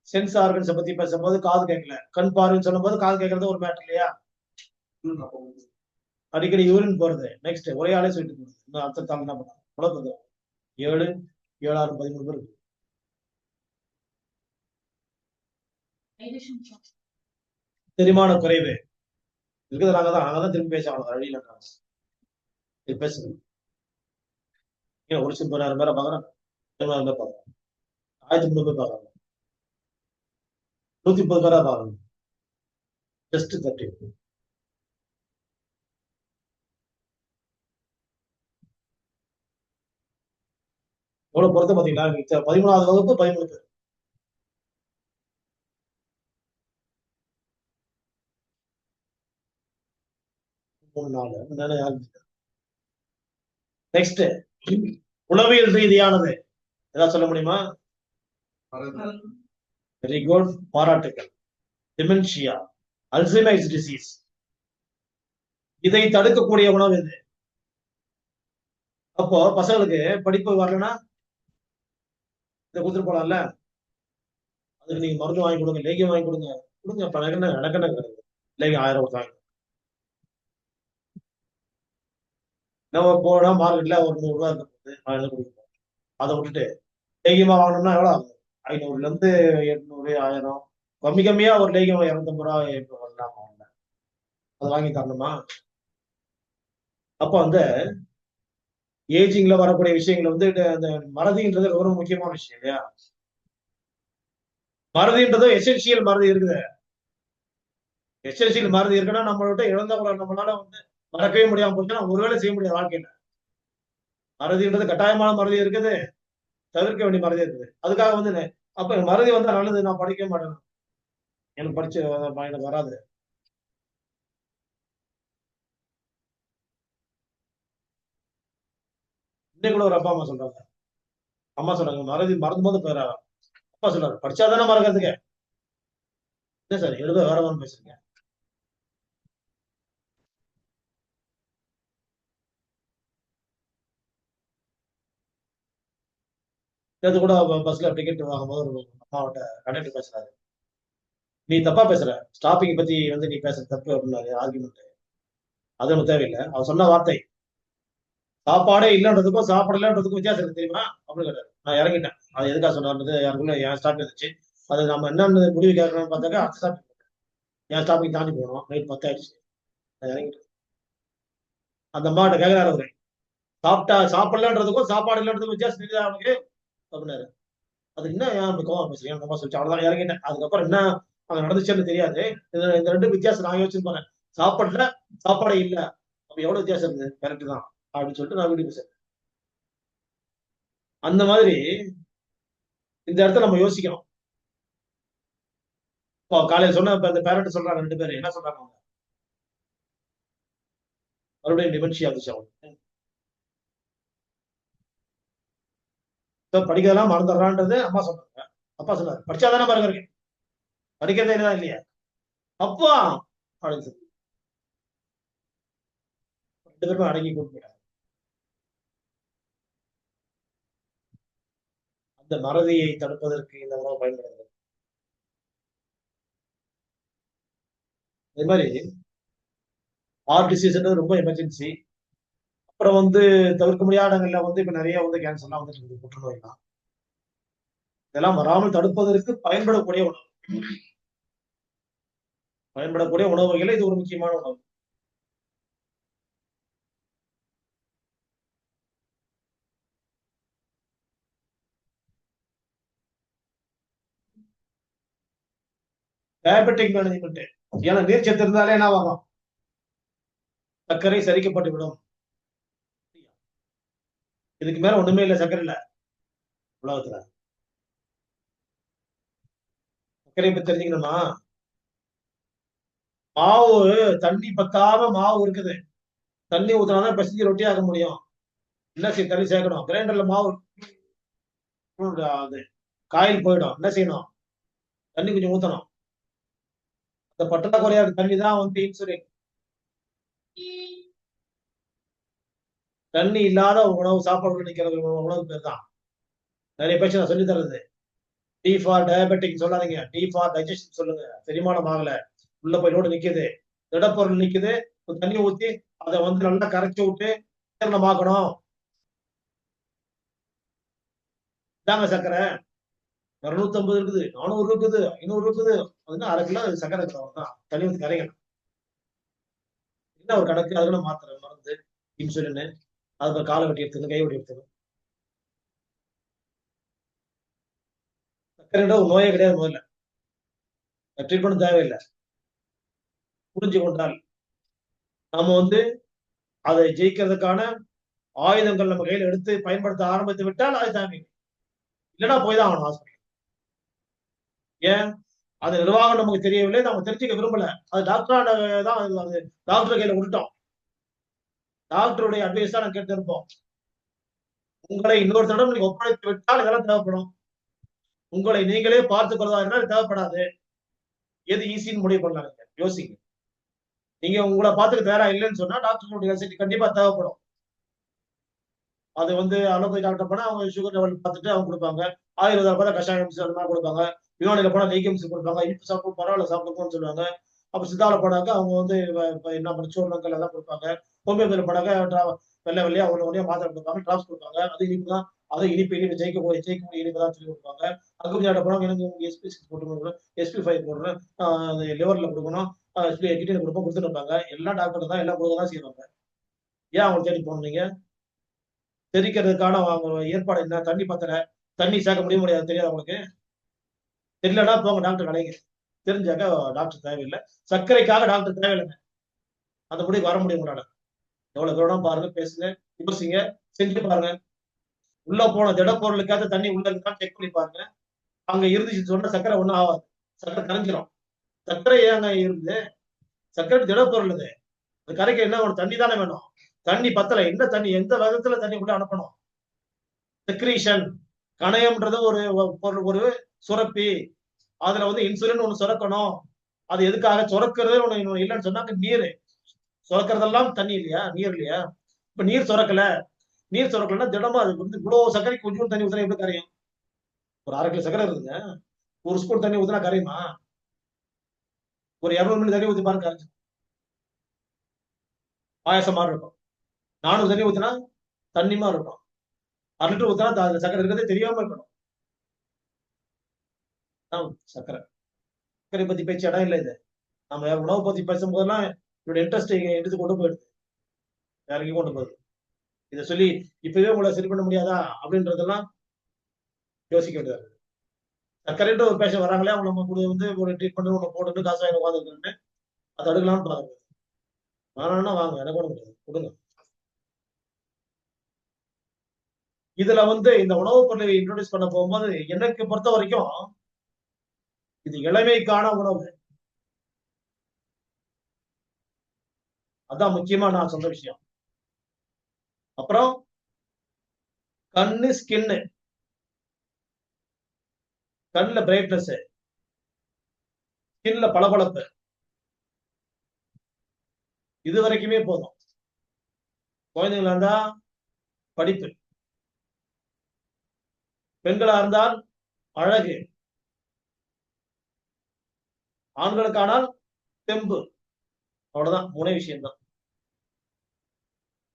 சென்ஸ் ஆர்கன்ஸை பத்தி பேசும்போது காது கேட்கல, கண் பார்வைன்னு சொல்லும் போது காது கேட்கறது ஒரு மேட்டர் இல்லையா? அடிக்கடி யூரின் போறது. நெக்ஸ்ட் ஒரே ஆளே சொல்லிட்டு போகுது. இன்னும் அடுத்த தாள் என்ன பண்ணாங்க? குழப்பது. 7, 7, 6, 13 பேர். செரிமான குறைவு இருக்குது. நாங்க தான் திரும்பி பேச ஆகணும். வழியில பேசுங்க. ஏன் ஒரு சில 10,000 பேரை பாக்குறேன், 10,000 பேர் பாக்குறேன், 1300 பேர் பாக்குறாங்க, 130 பேரா பாக்குறாங்க. ஜஸ்ட் 30. எவ்வளவு பொறுத்த பாத்தீங்களா? 13வது வகுப்பு 13 பேர். 3 4 நெக்ஸ்ட் உளவியல் ரீதியானது ஏதாவது சொல்ல முடியுமா? வெரி குட், பாராட்டுகள். Dementia, Alzheimer's disease. இதை தடுக்கக்கூடிய உணவு எது? அப்போ பசங்களுக்கு படிப்பு வரலன்னா இதை கொடுத்துட்டு போலாம்ல. அதுக்கு நீங்க மருந்து வாங்கி கொடுங்க, லேகியம் வாங்கி கொடுங்க. கொடுங்க, எனக்கு என்ன கிடையாது. லேகியம் 1000 கொடுத்தாங்க. நம்ம போனா மார்க்கெட்ல ஒரு 100 ரூபாய் இருக்க கொடுப்போம். அதை விட்டுட்டு லேகியமா வாங்கணும்னா எவ்வளவு ஆகும்? 500ல இருந்து 800, 1000. கம்மி கம்மியா ஒரு லேகியம் 250 ரூபாய் வரலாம். அதை வாங்கி தரணுமா? அப்ப வந்து ஏஜிங்ல வரக்கூடிய விஷயங்கள் வந்து அந்த மறதின்றது ரொம்ப முக்கியமான விஷயம் இல்லையா? மறதின்றது எசென்சியல் மறதி இருக்குது. எசென்சியல் மறதி இருக்குன்னா நம்மளோட இழந்தவங்களை நம்மளால வந்து மறக்கவே முடியாம போச்சுன்னா ஒருவேளை செய்ய முடியாது வாழ்க்கையில. மறதின்றது கட்டாயமான மறதி இருக்குது, தவிர்க்க வேண்டிய மறதி இருக்குது. அதுக்காக வந்து அப்ப மறதி வந்தா நல்லது, நான் படிக்க மாட்டேன், எனக்கு படிச்சு எனக்கு வராது. இன்னைக்கு கூட ஒரு அப்பா அம்மா சொல்றாங்க. அம்மா சொல்றாங்க மறதி மறந்தும் போது போயிடறாங்க. அப்பா சொல்றாரு படிச்சாதானே மறக்கிறதுக்கு. என்ன சார் எழுத வேற மாதிரி பேசுறீங்க? நேற்று கூட பஸ்ல டிக்கெட் வாங்கும்போது அவன்கிட்ட கண்டக்டர் பேசுறாரு. நீ தப்பா பேசுற, ஸ்டாப்பிங் பத்தி வந்து நீ பேசுற தப்பு அப்படின்னாரு ஆர்குமெண்ட். அது நமக்கு தேவையில்லை. அவர் சொன்ன வார்த்தை, சாப்பாடே இல்லைன்றதுக்கும் சாப்பிடலன்றதுக்கும் வித்தியாசம் இருக்கு தெரியுமா அப்படின்னு கேட்டாரு. நான் இறங்கிட்டேன். அது எதுக்காக சொன்னார்ன்றது யாருக்குள்ள என் ஸ்டாப் இருந்துச்சு. அது நம்ம என்னன்னு முடிவு கேட்கணும்னு பார்த்தாக்கா அடுத்த ஸ்டாப் என் ஸ்டாப்பிங் தாண்டி போகணும். நைட் 10 ஆயிடுச்சு. நான் இறங்கிட்டேன். அந்த அம்மாட்ட கேட்கிறாரு அவரு, சாப்பிடலன்றதுக்கும் சாப்பாடு இல்லன்றதுக்கும் வித்தியாசம் தெரியுதா அவனுக்கு அப்படின்னாரு. அது என்ன ஏன் அப்படி கோவம் பேசுறீங்க அந்த மாதிரி சொல்லிச்சு. அவ்வளவுதான் இறங்கிட்டேன். அதுக்கப்புறம் என்ன அங்க நடந்துச்சுன்னு தெரியாது. இந்த ரெண்டு வித்தியாசம் நான் யோசிச்சு போனேன். சாப்பாடுல சாப்பாடே இல்ல, அப்ப எவ்வளவு வித்தியாசம் இருக்கு, கரெக்ட் தான் அப்படின்னு சொல்லிட்டு நான் வீட்டுக்கு பேசுறேன். அந்த மாதிரி இந்த இடத்துல நம்ம யோசிக்கணும். இப்போ காலையில சொன்ன இப்ப இந்த பேரண்ட் சொல்றாங்க, 2 பேரும் என்ன சொல்றாங்க, அவங்க மறுபடியும் நிகழ்ச்சி ஆகுச்சு அவங்க படிக்கிறதெல்லாம் மறந்துடுறான்றது அம்மா சொன்னாங்க. அப்பா சொன்னாரு, படிச்சாதானே பாருங்க இருக்கு, படிக்கிறதே தான் இல்லையா அப்பா அப்படின்னு சொல்லி 2 பேருமே அடங்கி கூட்டு போயிட்டாங்க. அந்த மறதியை தடுப்பதற்கு இந்த உணவு பயன்படுகிறது. அதே மாதிரி ஹார்ட் டிசீஸ்ன்றது ரொம்ப எமர்ஜென்சி. அப்புறம் வந்து தவிர்க்க முடியாத இடங்கள்ல வந்து இப்ப நிறைய வந்து கேன்சர்லாம் வந்துட்டு இருக்குது, புற்றுநோய்லாம். இதெல்லாம் வராமல் தடுப்பதற்கு பயன்படக்கூடிய உணவு வகையில இது ஒரு முக்கியமான உணவு. டயபெட்டிக் மேனேஜ்மெண்ட், ஏன்னா நீர்ச்சத்து இருந்தாலே என்ன ஆகும், சர்க்கரை சரிக்கப்பட்டு விடும். இதுக்கு மேல ஒண்ணுமே இல்ல சர்க்கரை இல்ல உலகத்துல. சர்க்கரை பத்தி தெரிஞ்சுக்கணுமா, மாவு தண்ணி பத்தாம மாவு இருக்குது, தண்ணி ஊத்தினாதான் பிசைஞ்சு ரொட்டி ஆக முடியும். என்ன செய்ய, தண்ணி சேர்க்கணும். கிரைண்டர்ல மாவு அது காயில் போயிடும், என்ன செய்யணும், தண்ணி கொஞ்சம் ஊத்தணும். அந்த பற்றாக்குறையா தண்ணி தான் வந்து இன்சுலின். தண்ணி இல்லாத உணவு சாப்பாடு நிக்கிற உணவு பேர் தான். நிறைய பேச்சு நான் சொல்லி தர்றது, டி ஃபார் டயபெட்டிக் சொல்லாதீங்க, டி ஃபார் டைஜஷன் சொல்லுங்க. செரிமானம் ஆகல, உள்ள போய் லோடு நிக்குது, திடப்பொருள் நிக்குது, தண்ணி ஊத்தி அதை வந்து நல்லா கரைச்சி விட்டு ஜீரணமாக்கணும். இதாங்க சர்க்கரை. 250 இருக்குது, 400 இருக்குது, 500 இருக்குது, அதுன்னா 1/2 கிலோ சர்க்கரை தான் தண்ணி ஊத்தி கரைக்கணும். என்ன ஒரு கணக்கு, அதுல மாத்திரை மருந்து இன்சுலின், அது காலை வெட்டி எடுத்துக்கணும், கை வெட்டி எடுத்துக்கணும். சர்க்கரை ஒரு நோயே கிடையாது. முதல்ல ட்ரீட்மெண்ட் தேவையில்லை. புரிஞ்சு கொண்டால் நாம வந்து அதை ஜெயிக்கிறதுக்கான ஆயுதங்கள் நம்ம கையில எடுத்து பயன்படுத்த ஆரம்பித்து விட்டால் அது தாங்க, இல்லைன்னா போய் தான் ஆகணும் ஹாஸ்பிட்டல். ஏன், அது நிர்வாகம் நமக்கு தெரியவில்லை, நம்ம தெரிஞ்சுக்க விரும்பல. அது டாக்டர் தான், அது டாக்டர் கையில விட்டுட்டோம். டாக்டருடைய அட்வைஸ் தான் நான் கேட்டு இருப்போம். உங்களை இன்னொருத்தரிடம் நீங்க ஒப்படைத்து விட்டால் இதெல்லாம் தேவைப்படும். உங்களை நீங்களே பார்த்துக் கொள்வதா இருந்தால் தேவைப்படாது. எது ஈஸின்னு முடிவு பண்ணலாம். நீங்க யோசிங்க. நீங்க உங்களை பார்த்துக்க தயாரா இல்லைன்னு சொன்னா டாக்டருடைய ரெசிப்ட் கண்டிப்பா தேவைப்படும். அது வந்து அலோபதி டாக்டர் போனா அவங்க சுகர் லெவல் பார்த்துட்டு அவங்க கொடுப்பாங்க. ஆயுர்வேதா போனா கஷாயம் அந்த மாதிரி கொடுப்பாங்க. யுனானில போனா நெய்கம்ஸ் கொடுப்பாங்க. இனிப்பு சாப்பிடும் பரவாயில்ல சாப்பிடுங்கன்னு சொல்லுவாங்க. அப்ப சித்தால போனாக்க அவங்க வந்து என்ன சூர்ணங்கள் எல்லாம் கொடுப்பாங்க. ஹோமியோபதியில போனாக்க வெள்ளை வெள்ளையா ஒண்ணு மாத்திரை கொடுப்பாங்க, டிராப்ஸ் கொடுப்பாங்க. அது இனிப்பு தான், அது இனிப்பு ஜெயிக்கக்கூடிய இனிப்பு தான் சொல்லி கொடுப்பாங்க. அக்குபஞ்சர்ட்ட போனாங்க, எனக்கு SP6 போட்டு SP5 போடுறேன், லிவர்ல கொடுக்கணும், கிட்னில கொடுப்போம், கொடுத்துட்டு இருப்பாங்க. எல்லா டாக்டர் தான் எல்லாம் கொடுக்க தான் செய்வாங்க. ஏன் அவங்க தேடி போனீங்க? தெரிக்கிறதுக்கான ஏற்பாடு என்ன, தண்ணி பத்தல, தண்ணி சேர்க்க முடியாது தெரியாது உங்களுக்கு. தெரியலன்னா போங்க டாக்டர் கலைங்க. தெரிஞ்சாக்க டாக்டர் தேவையில்லை. சர்க்கரைக்காக டாக்டர் தேவையில்லைங்க. அந்த முடிவு வர முடியும் உங்களால. எவ்வளவு தூரம் பாருங்க, பேசுங்க, யோசிங்க, செஞ்சு பாருங்க. உள்ள போன திடப்பொருளுக்காக தண்ணி உள்ள இருக்கான்னு செக் பண்ணி பாருங்க. அங்க இருந்துச்சு சொன்னா சர்க்கரை ஒண்ணும் ஆகாது, சர்க்கரை கரைஞ்சிரும். சர்க்கரை ஏங்க இருந்து, சர்க்கரை திடப்பொருள், அது கரைக்க என்ன ஒரு தண்ணி தானே வேணும். தண்ணி பத்தல, என்ன தண்ணி, எந்த விதத்துல தண்ணி உள்ள அனுப்பணும். செக்ரீஷன், கணையம்ன்றது ஒரு பொருள், ஒரு சுரப்பி. அதுல வந்து இன்சுலின் ஒண்ணு சுரக்கணும். அது எதுக்காக சுரக்கிறது ஒண்ணு இல்லைன்னு சொன்னாங்க, நீர் சுரக்கிறதெல்லாம் தண்ணி இல்லையா, நீர் இல்லையா. இப்ப நீர் சுரக்கல, நீர் சுரக்கலன்னா திடமா அது வந்து இவ்வளவு சர்க்கரை கொஞ்சம் தண்ணி ஊத்துனா எப்படி கரையும். ஒரு 1/2 கிலோ சர்க்கரை இருக்குங்க, ஒரு ஸ்பூன் தண்ணி ஊத்தினா கரையுமா? ஒரு 200 மில்லி தண்ணி ஊத்தி பாருங்க, கரைஞ்சு பாயசம் மாதிரி இருக்கும். 400 தண்ணி ஊத்தினா தண்ணி மாதிரி இருக்கும். 1 லிட்டர் ஊத்தினா சக்கரை இருக்கிறதே தெரியாம இருக்கணும். சக்கரை சக்கரை பத்தி பேச்சு இடம் இல்லை இது. நம்ம உணவு பத்தி பேசும்போதெல்லாம் இவருடைய இன்ட்ரெஸ்ட் எடுத்து கொண்டு போயிடுது, இறங்கி கொண்டு போகுது. இதை சொல்லி இப்பவே உங்களை சரி பண்ண முடியாதா அப்படின்றதெல்லாம் யோசிக்க வேண்டியது. சர்க்கரைன்ற ஒரு பேஷண்ட் வராங்களே, அவங்க நம்ம கூட வந்து ஒரு ட்ரீட்மெண்ட் ஒன்று போட்டு காசு வாங்கி உட்காந்துருக்குன்னு அதை அடுக்கலாம்னு பாருங்க. வேணாம்னா வாங்க, எனக்கு ஒண்ணு முடியாது, கொடுங்க. இதுல வந்து இந்த உணவுப் பொருளை இன்ட்ரோடியூஸ் பண்ண போகும்போது எனக்கு பொறுத்த வரைக்கும் இது இளமைக்கான உணவு. அதான் முக்கியமா நான் சொன்ன விஷயம். அப்புறம் கண்ணு, ஸ்கின்னு, கண்ணுல பிரைட்னஸ், ஸ்கின்ல பளபளப்பு, இது வரைக்குமே போதும். குழந்தைங்களா இருந்தா படிப்பு, பெண்களா இருந்தால் அழகு, ஆண்களுக்கானால் தெம்பு. அவ்வளவுதான், 3 விஷயம்தான்.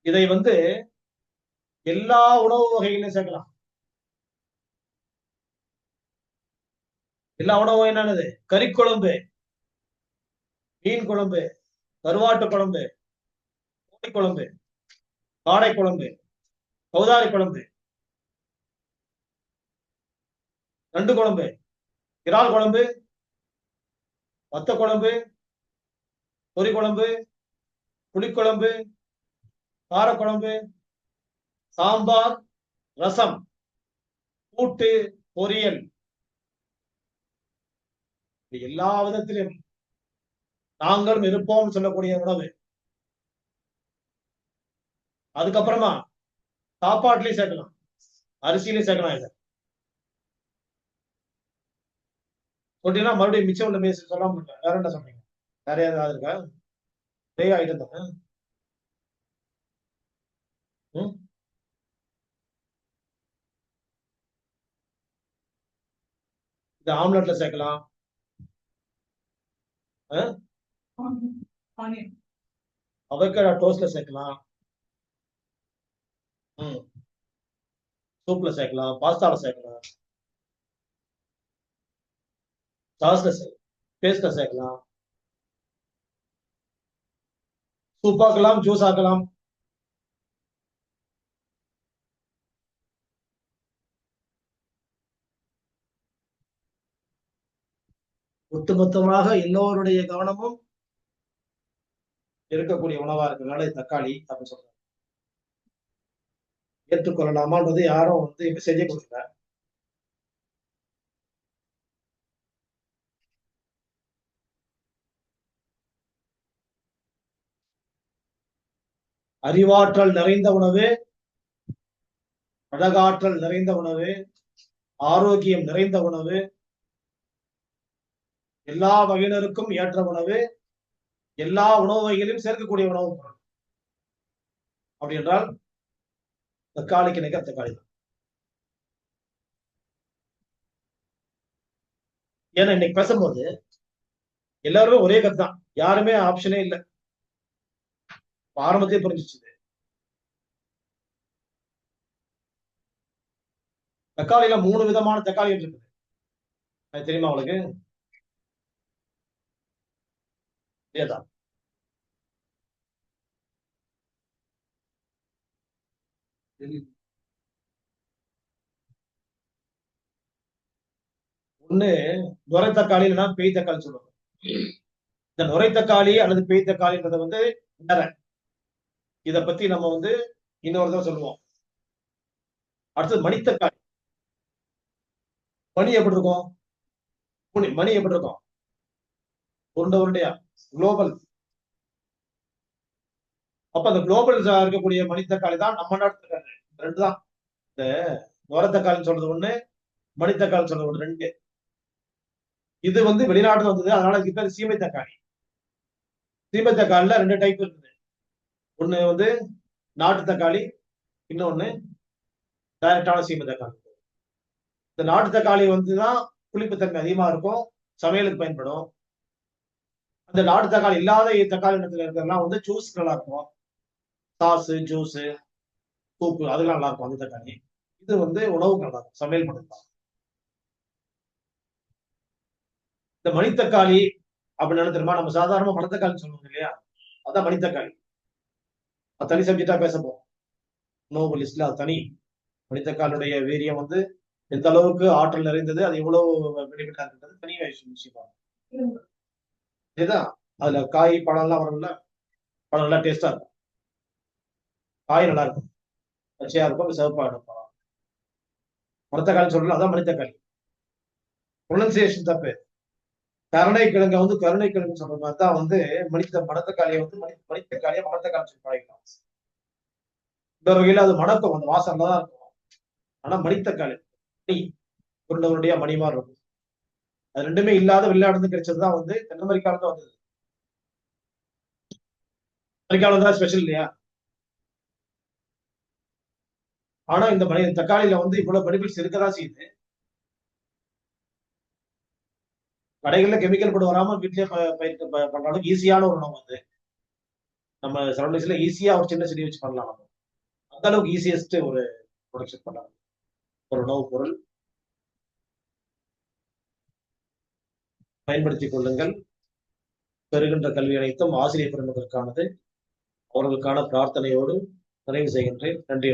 இதை வந்து எல்லா உணவு வகைகளையும் சேர்க்கலாம். எல்லா உணவும் என்னது? கறிக்குழம்பு, மீன் குழம்பு, கருவாட்டு குழம்பு, கோழி குழம்பு, காடை குழம்பு, கௌதாரி குழம்பு, நண்டு குழம்பு, இறால் குழம்பு, வத்த குழம்பு, பொறி குழம்பு, புளிக்குழம்பு, காரக்குழம்பு, சாம்பார், ரசம், கூட்டு, பொரியல், எல்லா விதத்திலும் நாங்களும் இருப்போம் சொல்லக்கூடிய உணவு. அதுக்கப்புறமா சாப்பாட்டுலயும் சேர்க்கலாம், அரிசியிலையும் சேர்க்கலாம். இதை சொன்னீங்கன்னா மறுபடியும் மிச்சம் உள்ள பேச சொல்லாம இருக்கேன். வேற என்ன சொன்னீங்க? வேற ஏதாவது இருக்கா? நிறைய ஐட்டம் தானே. இந்த ஆம்லெட்ல சேர்க்கலாம், அவக்கேடோ டோஸ்ட்ல சேர்க்கலாம், சூப்ல சேர்க்கலாம், பாஸ்தால சேர்க்கலாம், சாஸ்ல சேர்க்கலாம், பேஸ்ட்ல சேர்க்கலாம், சூப் ஆக்கலாம், ஜூஸ் ஆக்கலாம். ஒட்டுமொத்தமாக எல்லோருடைய கவனமும் இருக்கக்கூடிய உணவா இருக்கிறதுனால தக்காளி அப்படின்னு சொல்றாங்க. ஏற்றுக்கொள்ளலாமான்றது யாரும் வந்து இப்ப செஞ்சு கொடுக்கல. அறிவாற்றல் நிறைந்த உணவு, அழகாற்றல் நிறைந்த உணவு, ஆரோக்கியம் நிறைந்த உணவு, எல்லா வகையினருக்கும் ஏற்ற உணவு, எல்லா உணவு வகைகளையும் சேர்க்கக்கூடிய உணவு பொருள் அப்படி என்றால் தக்காளிக்கு நிகர் தக்காளி தான். ஏன்னா இன்னைக்கு பேசும்போது எல்லாருமே ஒரே கருத்து தான், யாருமே ஆப்ஷனே இல்லை. ஆரம்பத்தையே புரிஞ்சிச்சு. தக்காளியில 3 விதமான தக்காளிகள் இருக்குது, அது தெரியுமா உங்களுக்கு? ஏதான் ஒண்ணு நுரை தக்காளி இல்லைன்னா பேய் தக்காளி சொல்லுவாங்க. இந்த நுரை தக்காளி அல்லது பேய் தக்காளின்றத வந்து வேற, இத பத்தி நம்ம வந்து இன்னொரு தான் சொல்லுவோம். அடுத்தது மணித்தக்காளி. மணி எப்படி இருக்கும்? மணி எப்படி இருக்கும்? உருண்டை உருண்டையா, குளோபல். அப்ப அந்த குளோபல் இருக்கக்கூடிய மணித்தக்காளி தான் நம்ம நாட்டு ரெண்டு தான். இந்த நுரத்தக்காளின்னு சொல்றது ஒண்ணு, மணித்தக்காளி சொல்றது ஒண்ணு, ரெண்டு. இது வந்து வெளிநாட்டுல வந்தது, அதனால இதுக்கு பேர் சீமை தக்காளி. சீமை தக்காளில 2 டைப் இருக்குது. ஒண்ணு வந்து நாட்டு தக்காளி, இன்னொன்னு டைரக்டான சீமை தக்காளி. இந்த நாட்டு தக்காளி வந்துதான் புளிப்புத்தன்மை அதிகமா இருக்கும், சமையலுக்கு பயன்படும். அந்த நாட்டு தக்காளி இல்லாத தக்காளி இடத்துல இருக்கிறதெல்லாம் வந்து ஜூஸ் நல்லா இருக்கும், சாஸ், ஜூஸ், சூப்பு அதெல்லாம் நல்லா இருக்கும் அந்த தக்காளி. இது வந்து உணவுக்கு நல்லா இருக்கும், சமையல் பண்ணுறது. இந்த மணித்தக்காளி அப்படின்னு என்ன தெரியுமா? நம்ம சாதாரண மணத்தக்காளி சொல்லுவோம் இல்லையா, அதான் மணித்தக்காளி. அது தனி சப்ஜெக்டா பேச போறோம் உணவு லிஸ்ட்ல, அது தனி. மணித்தக்காளுடைய வீரியம் வந்து எந்த அளவுக்கு ஆற்றல் நிறைந்தது, அது எவ்வளவு பெனிஃபிட்டா இருந்தது தனி விஷயமா. இதுதான் அதுல காய் பழம் எல்லாம் வரும்ல, பழம் நல்லா டேஸ்டா இருக்கும், காய் நல்லா இருக்கும், பச்சையா இருக்கும், சிவப்பா இருக்கும். மணத்தக்காளி சொல்லலாம், அதான் மணித்தக்காளி. ப்ரொனன்சியேஷன் தப்பு. கருணைக்கிழங்க வந்து கருணைக்கிழங்கு சொல்ற மாதிரி தான் வந்து மணத்தக்காளியை வந்து மணித்தக்காளியை மணத்தக்காளி சொல்லி பழகிக்கலாம். இந்த வகையில அது மணக்கும், அந்த வாசம் தான் இருக்கும். ஆனா மணித்தக்காளி மணி உருண்டையா மணி மாதிரி இருக்கும். அது ரெண்டுமே இல்லாத வெளிநாடு கிடைச்சதுதான் வந்து தென்னமெரிக்கால தான் வந்தது. அமெரிக்காவில தான் ஸ்பெஷல் இல்லையா? ஆனா இந்த தக்காளியில வந்து இவ்வளவு பெனிஃபிட்ஸ் இருக்கதான் செய்யுது. கடைகள்ல கெமிக்கல் போட்டு வராம வீட்லயே பண்ற அளவுக்கு ஈஸியான ஒரு உணவு வந்து நம்ம சரௌண்டிங்ஸ்ல ஈஸியா ஒரு சின்ன செடி வச்சு பண்ணலாம். நம்ம அந்த அளவுக்கு ஈஸியஸ்ட் ஒரு ப்ரொடக்ஷன் பண்ணலாம் ஒரு உணவுப் பொருள். பயன்படுத்திக் கொள்ளுங்கள். பெறுகின்ற கல்வி அனைத்தும் ஆசிரியர் பெருமக்களுக்கானது. அவர்களுக்கான பிரார்த்தனையோடு நிறைவு செய்கின்றேன். நன்றி.